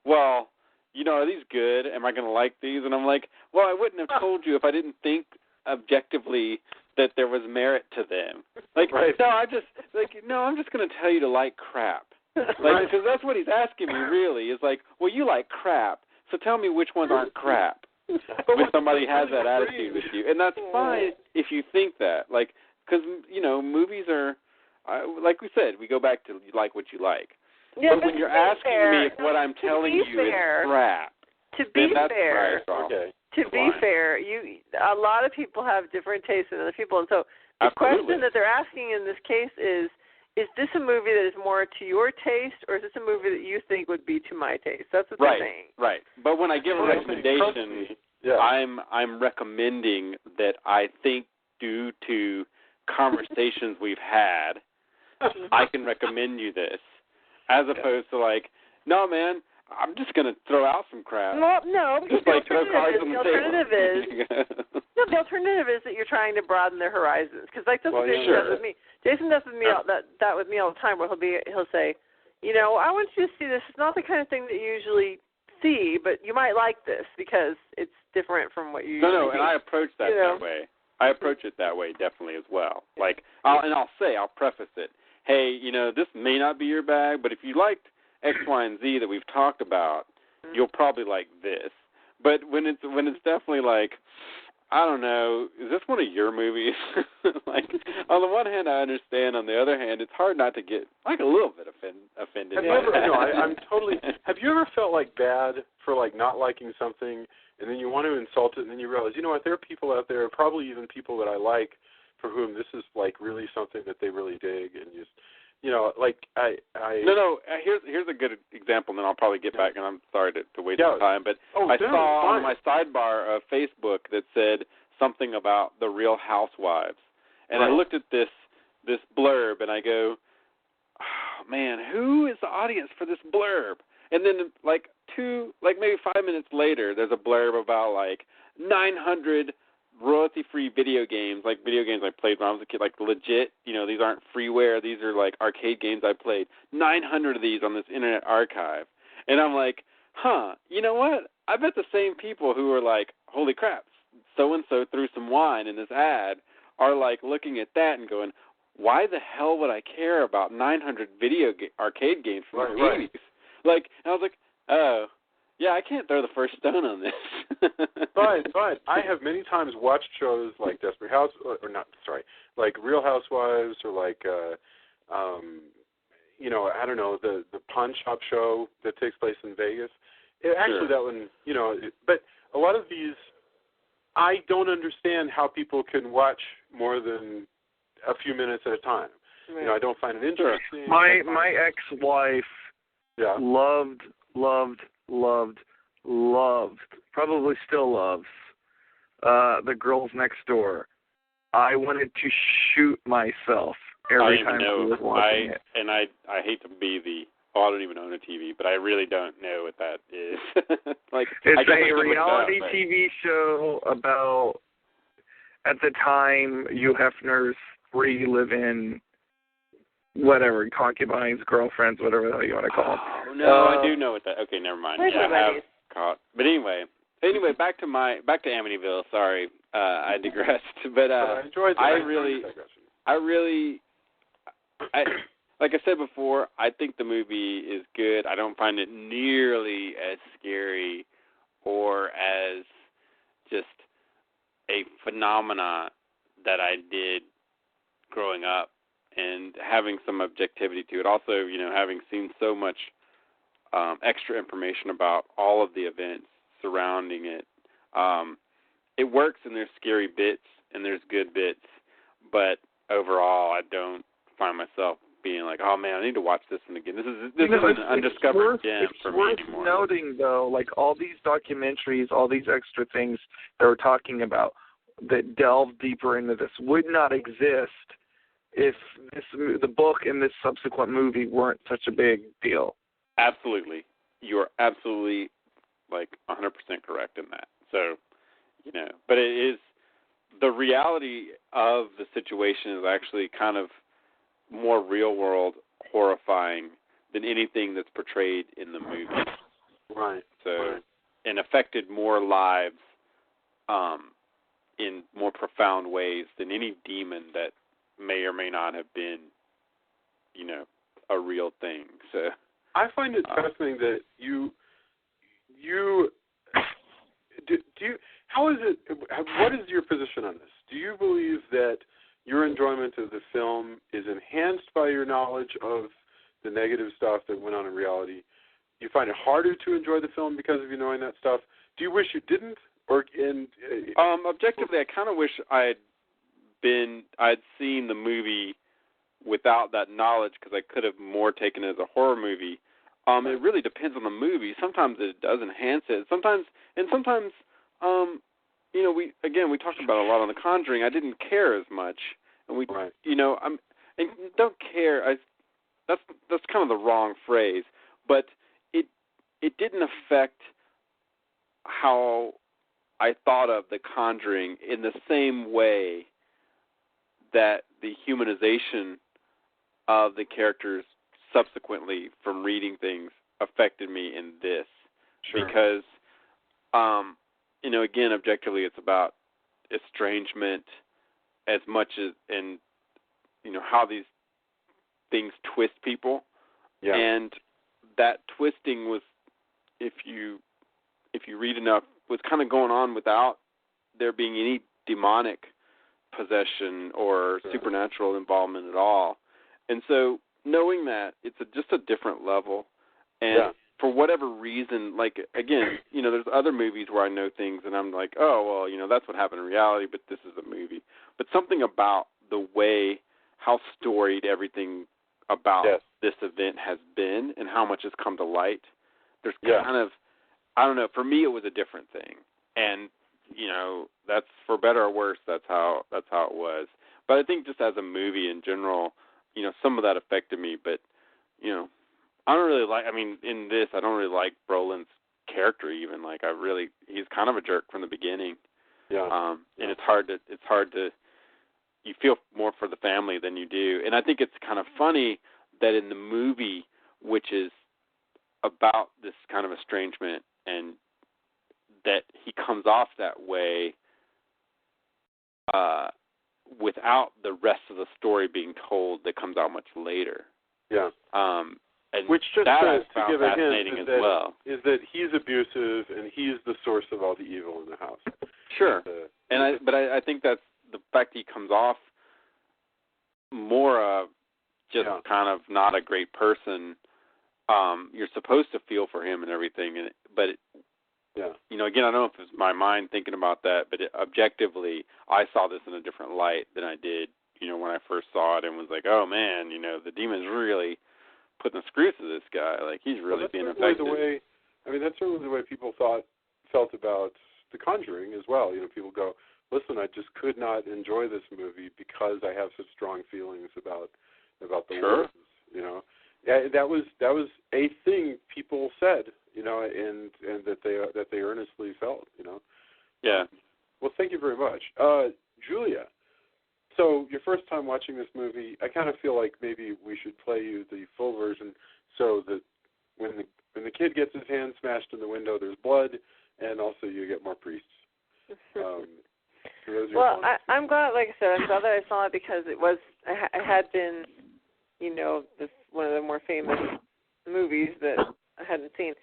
well, you know, are these good? Am I going to like these? And I'm like, well, I wouldn't have told you if I didn't think objectively that there was merit to them. Like, I'm just going to tell you to like crap. Like, because that's what he's asking me, really, is like, well, you like crap, so tell me which ones aren't crap. When somebody has that attitude with you. And that's fine if you think that. Like, because, you know, movies are, like we said, we go back to you like what you like. Yeah, but when you're asking me if what I'm telling you is crap, to be fair, a lot of people have different tastes than other people. And so the question that they're asking in this case is this a movie that is more to your taste, or is this a movie that you think would be to my taste? That's what they're saying. Right. But when I give a recommendation, I'm recommending that I think due to conversations we've had, I can recommend you this, as opposed to like, no, man, I'm just going to throw out some crap. Well, no, because just like throw cards on the alternative table. the alternative is that you're trying to broaden their horizons. Because like that's what Jason does with me. Jason does with me that with me all the time. Where he'll say, I want you to see this. It's not the kind of thing that you usually see, but you might like this because it's different from what you usually see. No, and I approach that that way. I approach it that way definitely as well. Like, I'll preface it. Hey, this may not be your bag, but if you liked X, Y, and Z that we've talked about, you'll probably like this. But when it's definitely like, I don't know, is this one of your movies? Like, on the one hand, I understand. On the other hand, it's hard not to get like a little bit offended. I'm totally. Have you ever felt like bad for like not liking something, and then you want to insult it, and then you realize, what, there are people out there, probably even people that I like, for whom this is like really something that they really dig, and just. Like I. No. Here's a good example, and then I'll probably get back. And I'm sorry to waste your time, but I saw on my sidebar of Facebook that said something about the Real Housewives, and I looked at this blurb, and I go, oh, man, who is the audience for this blurb? And then maybe 5 minutes later, there's a blurb about like 900 royalty-free video games I played when I was a kid, like legit, these aren't freeware, these are like arcade games I played, 900 of these on this Internet Archive. And I'm like, you know what? I bet the same people who are like, holy crap, so-and-so threw some wine in this ad are like looking at that and going, why the hell would I care about 900 arcade games from the 80s? Like, and I was like, oh, yeah, I can't throw the first stone on this. But I have many times watched shows like Desperate House, like Real Housewives, or like, I don't know, the Pawn Shop show that takes place in Vegas. Actually, that one, but a lot of these, I don't understand how people can watch more than a few minutes at a time. Right. I don't find it interesting. My ex-wife loved, probably still loves, The Girls Next Door. I wanted to shoot myself every time I was watching it. And I hate to be I don't even own a TV, but I really don't know what that is. It's a reality TV show about, at the time, Hugh Hefner's free live-in, whatever, concubines, girlfriends, whatever the hell you want to call them. Oh, no, I do know what that. Okay, never mind. Yeah, I have caught. But anyway, back to Amityville. Sorry, I digressed. But I enjoyed that. Like I said before, I think the movie is good. I don't find it nearly as scary or as just a phenomena that I did growing up, and having some objectivity to it. Also, having seen so much extra information about all of the events surrounding it, it works, and there's scary bits and there's good bits, but overall, I don't find myself being like, oh man, I need to watch this one again. This is an undiscovered gem for me anymore. It's worth noting, though, like all these documentaries, all these extra things that we're talking about that delve deeper into this would not exist if the book and this subsequent movie weren't such a big deal. Absolutely. You're absolutely, 100% correct in that. So, but it is, the reality of the situation is actually kind of more real-world horrifying than anything that's portrayed in the movie. Right. So, and affected more lives in more profound ways than any demon that may or may not have been, a real thing. So I find it fascinating that you how is it? What is your position on this? Do you believe that your enjoyment of the film is enhanced by your knowledge of the negative stuff that went on in reality? You find it harder to enjoy the film because of you knowing that stuff? Do you wish you didn't? Objectively, I kind of wish I'd seen the movie without that knowledge, because I could have more taken it as a horror movie. It really depends on the movie. Sometimes it does enhance it. Sometimes, we talked about a lot on The Conjuring. I didn't care as much, and and don't care. That's kind of the wrong phrase, but it it didn't affect how I thought of The Conjuring in the same way that the humanization of the characters subsequently from reading things affected me in this. Sure. Because, again, objectively, it's about estrangement as much as, and, how these things twist people. Yeah. And that twisting was, if you read enough, was kind of going on without there being any demonic possession or supernatural involvement at all. And so knowing that, it's just a different level. And for whatever reason, like, again, there's other movies where I know things and I'm like, oh, well, that's what happened in reality, but this is a movie. But something about the way, how storied everything about this event has been and how much has come to light, there's kind of, I don't know, for me it was a different thing. And, that's for better or worse, that's how it was. But I think just as a movie in general, some of that affected me, but, I don't really in this, I don't really like Brolin's character even. Like, he's kind of a jerk from the beginning. Yeah. And it's hard to, you feel more for the family than you do. And I think it's kind of funny that in the movie, which is about this kind of estrangement, and that he comes off that way without the rest of the story being told that comes out much later. Yeah. And which just that says, I to give found a fascinating hint, as is that he's abusive and he's the source of all the evil in the house. Sure. But I think that's the fact he comes off more just kind of not a great person. You're supposed to feel for him and everything, but again, I don't know if it's my mind thinking about that, but objectively, I saw this in a different light than I did, when I first saw it, and was like, oh man, the demon's really putting the screws to this guy. Like, he's really being effective. That's certainly the way people felt about The Conjuring as well. People go, listen, I just could not enjoy this movie because I have such strong feelings about the words. That was a thing people said, and that they earnestly felt, Yeah. Well, thank you very much, Julia. So your first time watching this movie, I kind of feel like maybe we should play you the full version, so that when the kid gets his hand smashed in the window, there's blood, and also you get more priests. Well, I'm glad, like I said, I'm glad that I saw it because I had been, one of the more famous movies that I hadn't seen.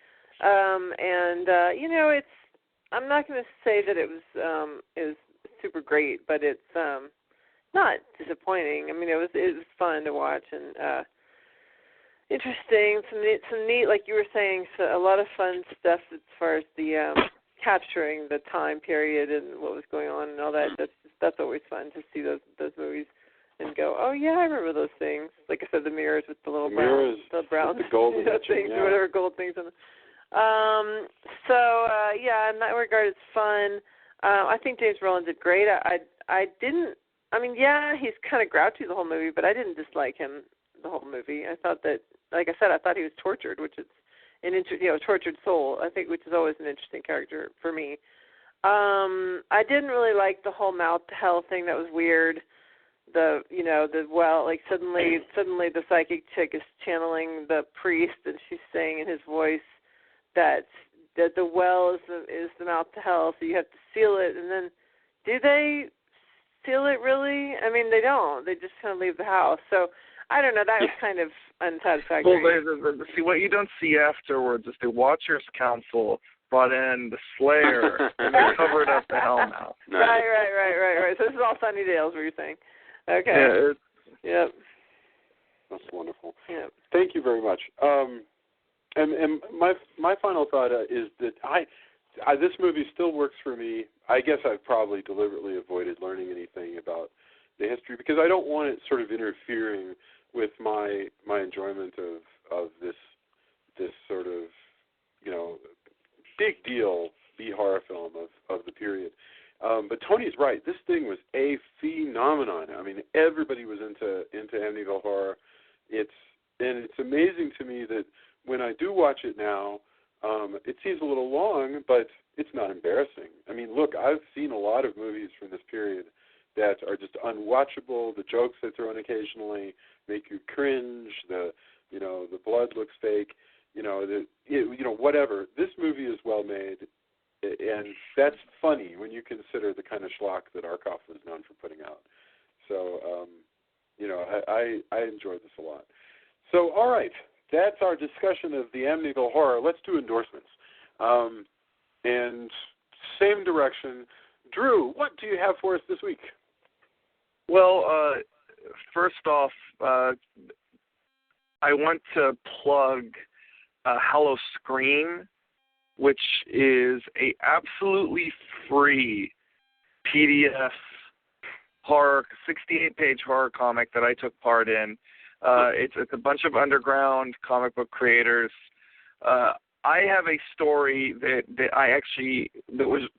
It's, I'm not going to say that it was super great, but it's not disappointing. It was fun to watch and interesting. Some neat, like you were saying, so a lot of fun stuff as far as the capturing the time period and what was going on and all that. That's always fun to see those movies and go, oh yeah, I remember those things. Like I said, the mirrors with the little brown, the gold things, whatever gold things on them. In that regard, it's fun. I think James Brolin did great. He's kind of grouchy the whole movie, but I didn't dislike him the whole movie. I thought that, like I said, I thought he was tortured, which is tortured soul, I think, which is always an interesting character for me. I didn't really like the whole mouth to hell thing. That was weird. Suddenly the psychic chick is channeling the priest, and she's saying in his voice that the well is the mouth to hell, so you have to seal it. And then, do they seal it really? They don't. They just kind of leave the house. So I don't know. That was kind of unsatisfactory. Well, see, what you don't see afterwards is the Watchers Council brought in the Slayer and they covered up the hellmouth. Right. So this is all Sunnydale's, what you're saying. Okay. Yeah. Yep. That's wonderful. Yep. Thank you very much. And my final thought is that this movie still works for me. I guess I've probably deliberately avoided learning anything about the history because I don't want it sort of interfering with my enjoyment of this sort of big deal B-horror film of the period. But Tony's right. This thing was a phenomenon. Everybody was into Amityville Horror. It's amazing to me that when I do watch it now, It seems a little long, but it's not embarrassing. I mean, look, I've seen a lot of movies from this period that are just unwatchable. The jokes they throw in occasionally make you cringe. The blood looks fake. Whatever. This movie is well made, and that's funny when you consider the kind of schlock that Arkoff was known for putting out. So, I enjoyed this a lot. So, all right, that's our discussion of the Amityville Horror. Let's do endorsements. And same direction. Drew, what do you have for us this week? Well, first off, I want to plug Hello Scream, which is a absolutely free PDF horror, 68-page horror comic that I took part in. It's a bunch of underground comic book creators. I have a story that was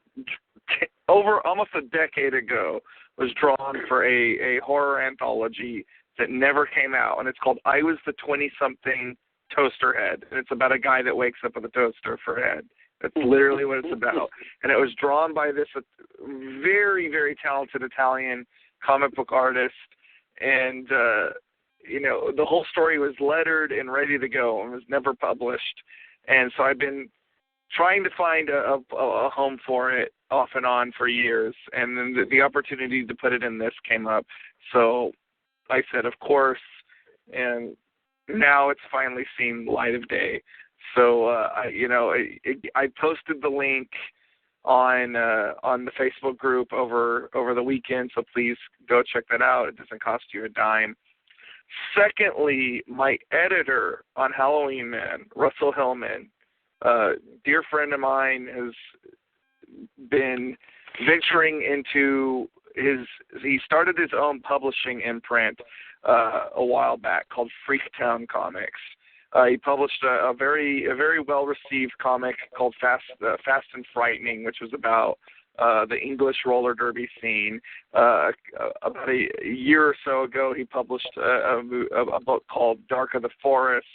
over almost a decade ago, was drawn for a horror anthology that never came out, and it's called I Was the 20-something Toaster Head, and it's about a guy that wakes up with a toaster for a head. That's literally what it's about. And it was drawn by this very, very talented Italian comic book artist, and the whole story was lettered and ready to go and was never published. And so I've been trying to find a home for it off and on for years, and then the opportunity to put it in this came up. So I said, of course, and now it's finally seen light of day. So I posted the link on the Facebook group over the weekend, so please go check that out. It doesn't cost you a dime. Secondly, my editor on Halloween Man, Russell Hillman, dear friend of mine, has been venturing into he started his own publishing imprint a while back called Freaktown Comics. He published a very well received comic called Fast and Frightening, which was about the English roller derby scene. About a year or so ago, he published a book called Dark of the Forest,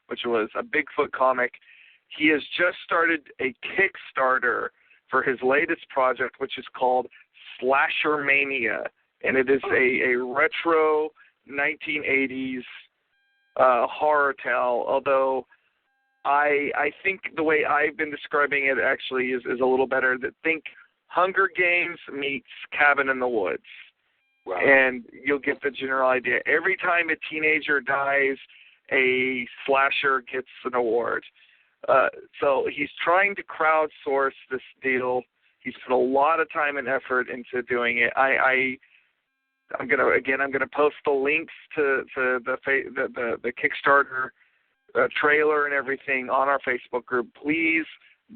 which was a Bigfoot comic. He has just started a Kickstarter for his latest project, which is called Slasher Mania, and it is a retro 1980s horror tale, although I think the way I've been describing it actually is a little better. That think Hunger Games meets Cabin in the Woods. Wow. And you'll get the general idea. Every time a teenager dies, a slasher gets an award. So he's trying to crowdsource this deal. He's put a lot of time and effort into doing it. I'm gonna post the links to the Kickstarter trailer and everything on our Facebook group. Please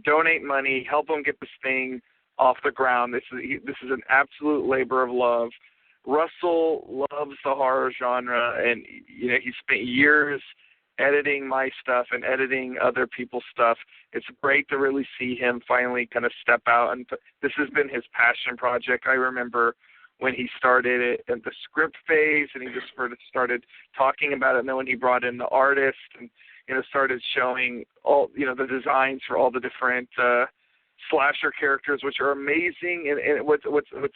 donate money, help him get this thing off the ground. This is an absolute labor of love. Russell loves the horror genre, and he spent years editing my stuff and editing other people's stuff. It's great to really see him finally kind of step out, and this has been his passion project. I remember when he started it at the script phase, and he just started talking about it, and then when he brought in the artist and started showing all the designs for all the different slasher characters, which are amazing, and what's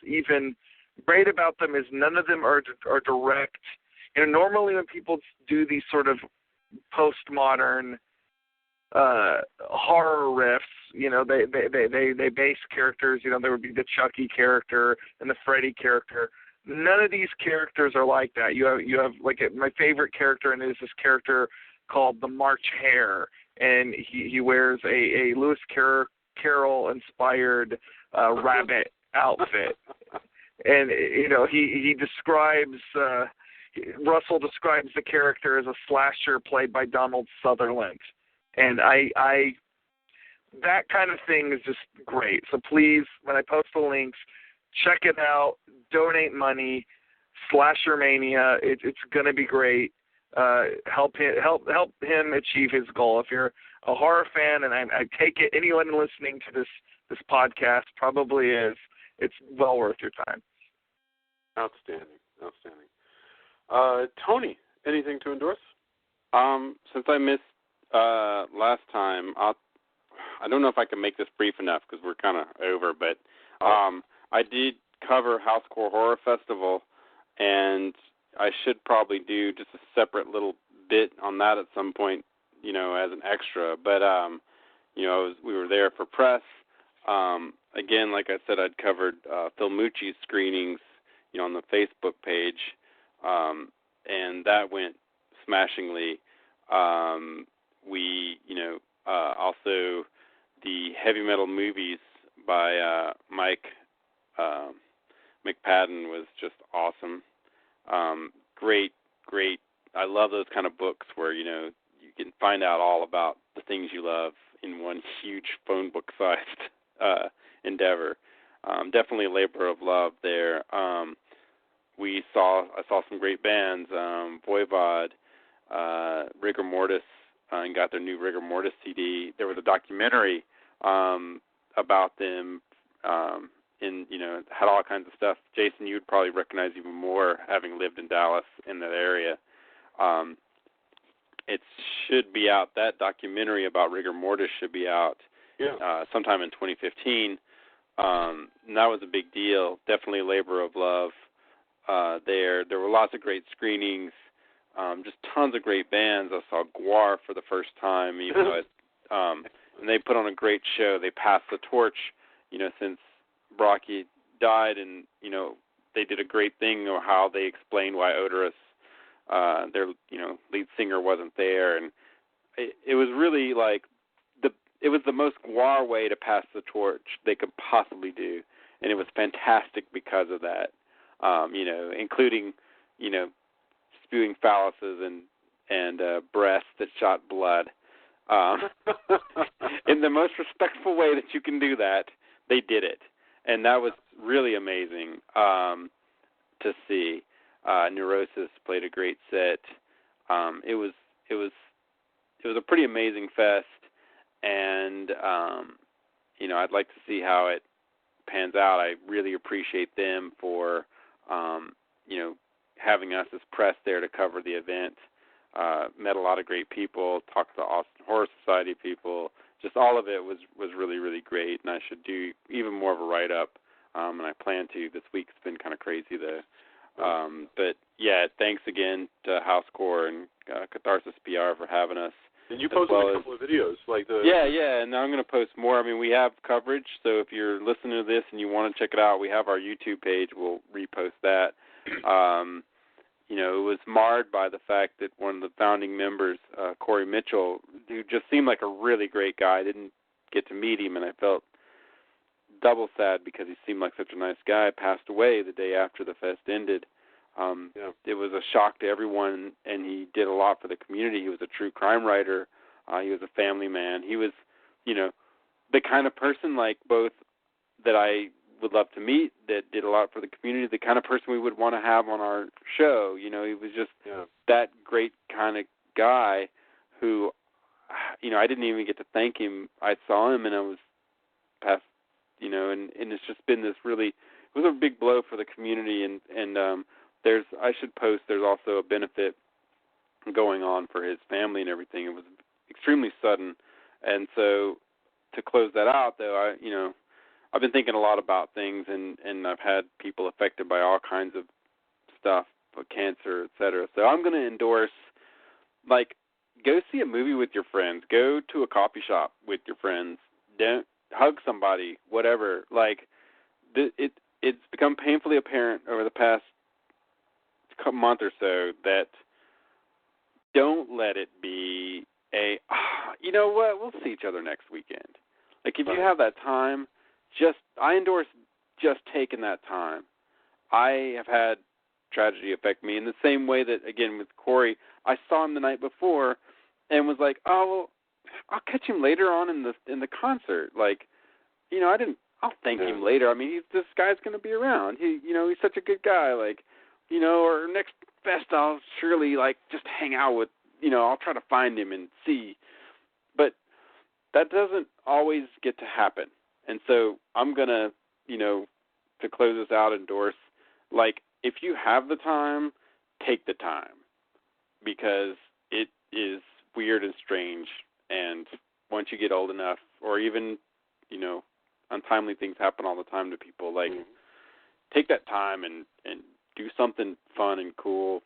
even great about them is none of them are direct. Normally when people do these sort of postmodern horror riffs, they base characters. There would be the Chucky character and the Freddy character. None of these characters are like that. You have like my favorite character, and it is this character called the March Hare, and he wears a Lewis Carroll inspired rabbit outfit, and he describes. Russell describes the character as a slasher played by Donald Sutherland, and I that kind of thing is just great. So please, when I post the links, check it out. Donate money. Slasher Mania. It's going to be great. Help him achieve his goal. If you're a horror fan, and I take it anyone listening to this podcast probably is, it's well worth your time. Outstanding. Tony, anything to endorse? Since I missed last time, I don't know if I can make this brief enough because we're kind of over, but I did cover Housecore Horror Festival, and I should probably do just a separate little bit on that at some point, you know, as an extra. But, you know, we were there for press. Again, like I said, I'd covered Phil Mucci's screenings, you know, on the Facebook page, and that went smashingly. We, you know, also the heavy metal movies by Mike McPadden was just awesome. Great. I love those kind of books where, you know, you can find out all about the things you love in one huge phone book-sized endeavor. Definitely a labor of love there. I saw some great bands, Voivod, Rigor Mortis, and got their new Rigor Mortis CD. There was a documentary about them, and, you know, had all kinds of stuff. Jason, you'd probably recognize even more, having lived in Dallas in that area. It should be out. That documentary about Rigor Mortis should be out sometime in 2015. And that was a big deal. Definitely a labor of love there. There were lots of great screenings, just tons of great bands. I saw Guar for the first time, even though and they put on a great show. They passed the torch, you know, since Brocky died, and, you know, they did a great thing of how they explained why Odorous, their, you know, lead singer wasn't there, and it was really like it was the most Guar way to pass the torch they could possibly do, and it was fantastic because of that. You know, including, you know, spewing phalluses and breasts that shot blood. In the most respectful way that you can do that, they did it, and that was really amazing to see. Neurosis played a great set. It was a pretty amazing fest, and you know, I'd like to see how it pans out. I really appreciate them for you know, having us as press there to cover the event. Met a lot of great people, talked to the Austin Horror Society people. Just all of it was really, really great, and I should do even more of a write-up, and I plan to. This week's been kind of crazy, though. But, yeah, thanks again to Housecore and Catharsis PR for having us. And you posted a couple of videos. Yeah, and I'm going to post more. I mean, we have coverage, so if you're listening to this and you want to check it out, we have our YouTube page. We'll repost that. You know, it was marred by the fact that one of the founding members, Corey Mitchell, who just seemed like a really great guy, I didn't get to meet him, and I felt double sad because he seemed like such a nice guy, passed away the day after the fest ended. It was a shock to everyone, and he did a lot for the community. He was a true crime writer. He was a family man. He was, you know, the kind of person, like, both that I would love to meet, that did a lot for the community, the kind of person we would want to have on our show. You know, he was just that great kind of guy who, you know, I didn't even get to thank him. I saw him and I was past, you know, and it's just been this really, it was a big blow for the community, and I should post, there's also a benefit going on for his family and everything. It was extremely sudden. And so to close that out, though, I've been thinking a lot about things, and I've had people affected by all kinds of stuff, cancer, et cetera. So I'm going to endorse, like, go see a movie with your friends. Go to a coffee shop with your friends. Don't hug somebody, whatever. Like, it's become painfully apparent over the past month or so that don't let it be you know what, we'll see each other next weekend. Like, if you have that time, I endorse just taking that time. I have had tragedy affect me in the same way that, again, with Corey, I saw him the night before and was like, oh, well, I'll catch him later on in the concert. Like, you know, I'll thank him later. I mean, this guy's going to be around. He's such a good guy. Like, you know, or next fest I'll surely, like, just hang out with, you know, I'll try to find him and see. But that doesn't always get to happen. And so I'm going to, you know, to close this out, endorse, like, if you have the time, take the time, because it is weird and strange, and once you get old enough, or even, untimely things happen all the time to people. Like, take that time and do something fun and cool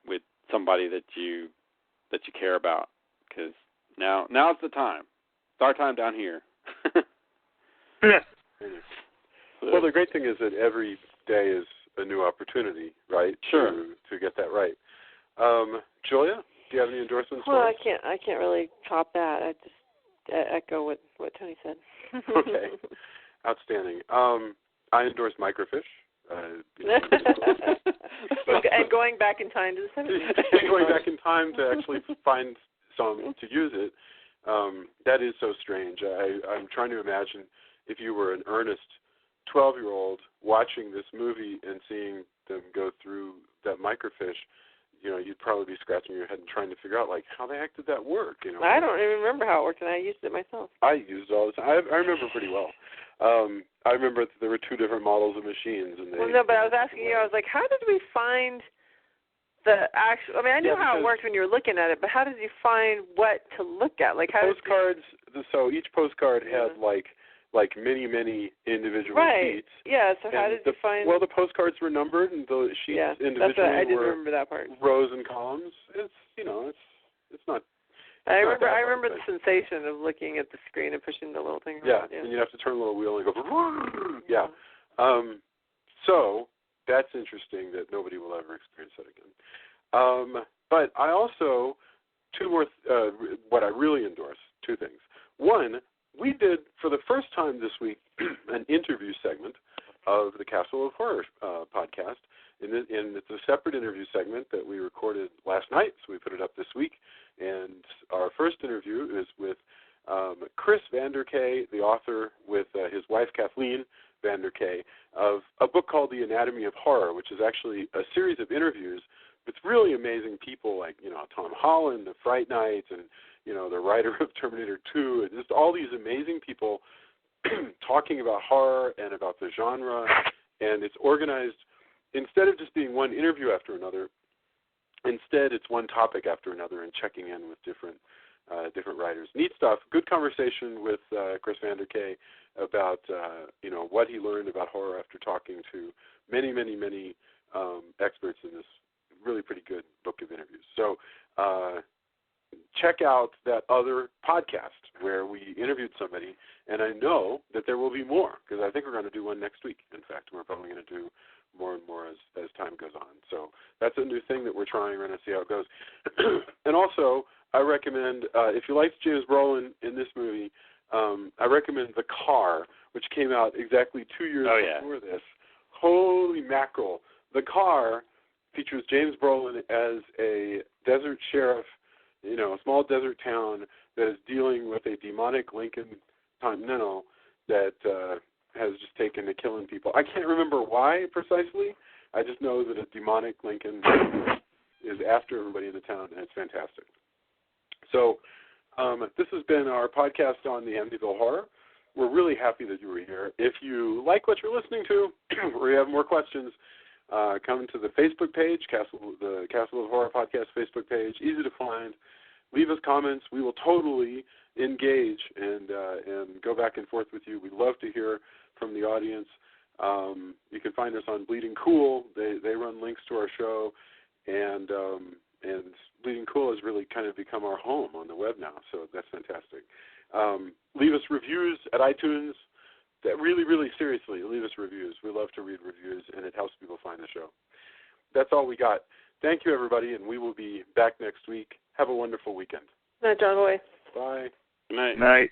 with somebody that you care about, because now's the time. It's our time down here. Well, the great thing is that every day is a new opportunity, right? Sure. To get that right. Julia, do you have any endorsements? Well, I can't really top that. I just echo what Tony said. Okay, outstanding. I endorse Microfiche. And going back in time to the 70s. Going back in time to actually find some to use it. That is so strange. I'm trying to imagine if you were an earnest 12-year-old watching this movie and seeing them go through that Microfiche, you'd probably be scratching your head and trying to figure out, like, how the heck did that work? I don't even remember how it worked, and I used it myself. I used it all the time. I remember pretty well. I remember that there were two different models of machines. And but I was asking you, I was like, how did we find the actual, I knew how it worked when you were looking at it, but how did you find what to look at? Like, how postcards, so each postcard had, like many, many individual sheets. Yeah, so how did you find... Well, the postcards were numbered, and the sheets individually I didn't remember that part. Rows and columns. It's not... I remember the sensation of looking at the screen and pushing the little thing around. Yeah, and you'd have to turn the little wheel and go... Yeah. So that's interesting that nobody will ever experience that again. But I also... two more... what I really endorse, two things. One... we did, for the first time this week, an interview segment of the Castle of Horror podcast. And it's a separate interview segment that we recorded last night, so we put it up this week. And our first interview is with Chris Vanderkay, the author, with his wife Kathleen Vanderkay, of a book called The Anatomy of Horror, which is actually a series of interviews with really amazing people like, Tom Holland, the Fright Night, and the writer of Terminator 2, and just all these amazing people talking about horror and about the genre, and it's organized, instead of just being one interview after another, instead it's one topic after another and checking in with different writers. Neat stuff. Good conversation with Chris Vanderkay about, what he learned about horror after talking to many, many, many experts in this really pretty good book of interviews. So, check out that other podcast where we interviewed somebody, and I know that there will be more, because I think we're going to do one next week. In fact, we're probably going to do more and more as time goes on. So that's a new thing that we're trying. We're going to see how it goes. And also, I recommend, if you liked James Brolin in this movie, I recommend The Car, which came out exactly 2 years before this. Holy mackerel. The Car features James Brolin as a desert sheriff, a small desert town that is dealing with a demonic Lincoln Continental that has just taken to killing people. I can't remember why precisely. I just know that a demonic Lincoln is after everybody in the town, and it's fantastic. So this has been our podcast on the Amityville Horror. We're really happy that you were here. If you like what you're listening to, or you have more questions, come to the Facebook page, the Castle of Horror Podcast Facebook page. Easy to find. Leave us comments. We will totally engage and go back and forth with you. We love to hear from the audience. You can find us on Bleeding Cool. They run links to our show, and Bleeding Cool has really kind of become our home on the web now, so that's fantastic. Leave us reviews at iTunes. Really, really seriously, leave us reviews. We love to read reviews, and it helps people find the show. That's all we got. Thank you, everybody, and we will be back next week. Have a wonderful weekend. Good night, John Boy. Bye. Good night. Night.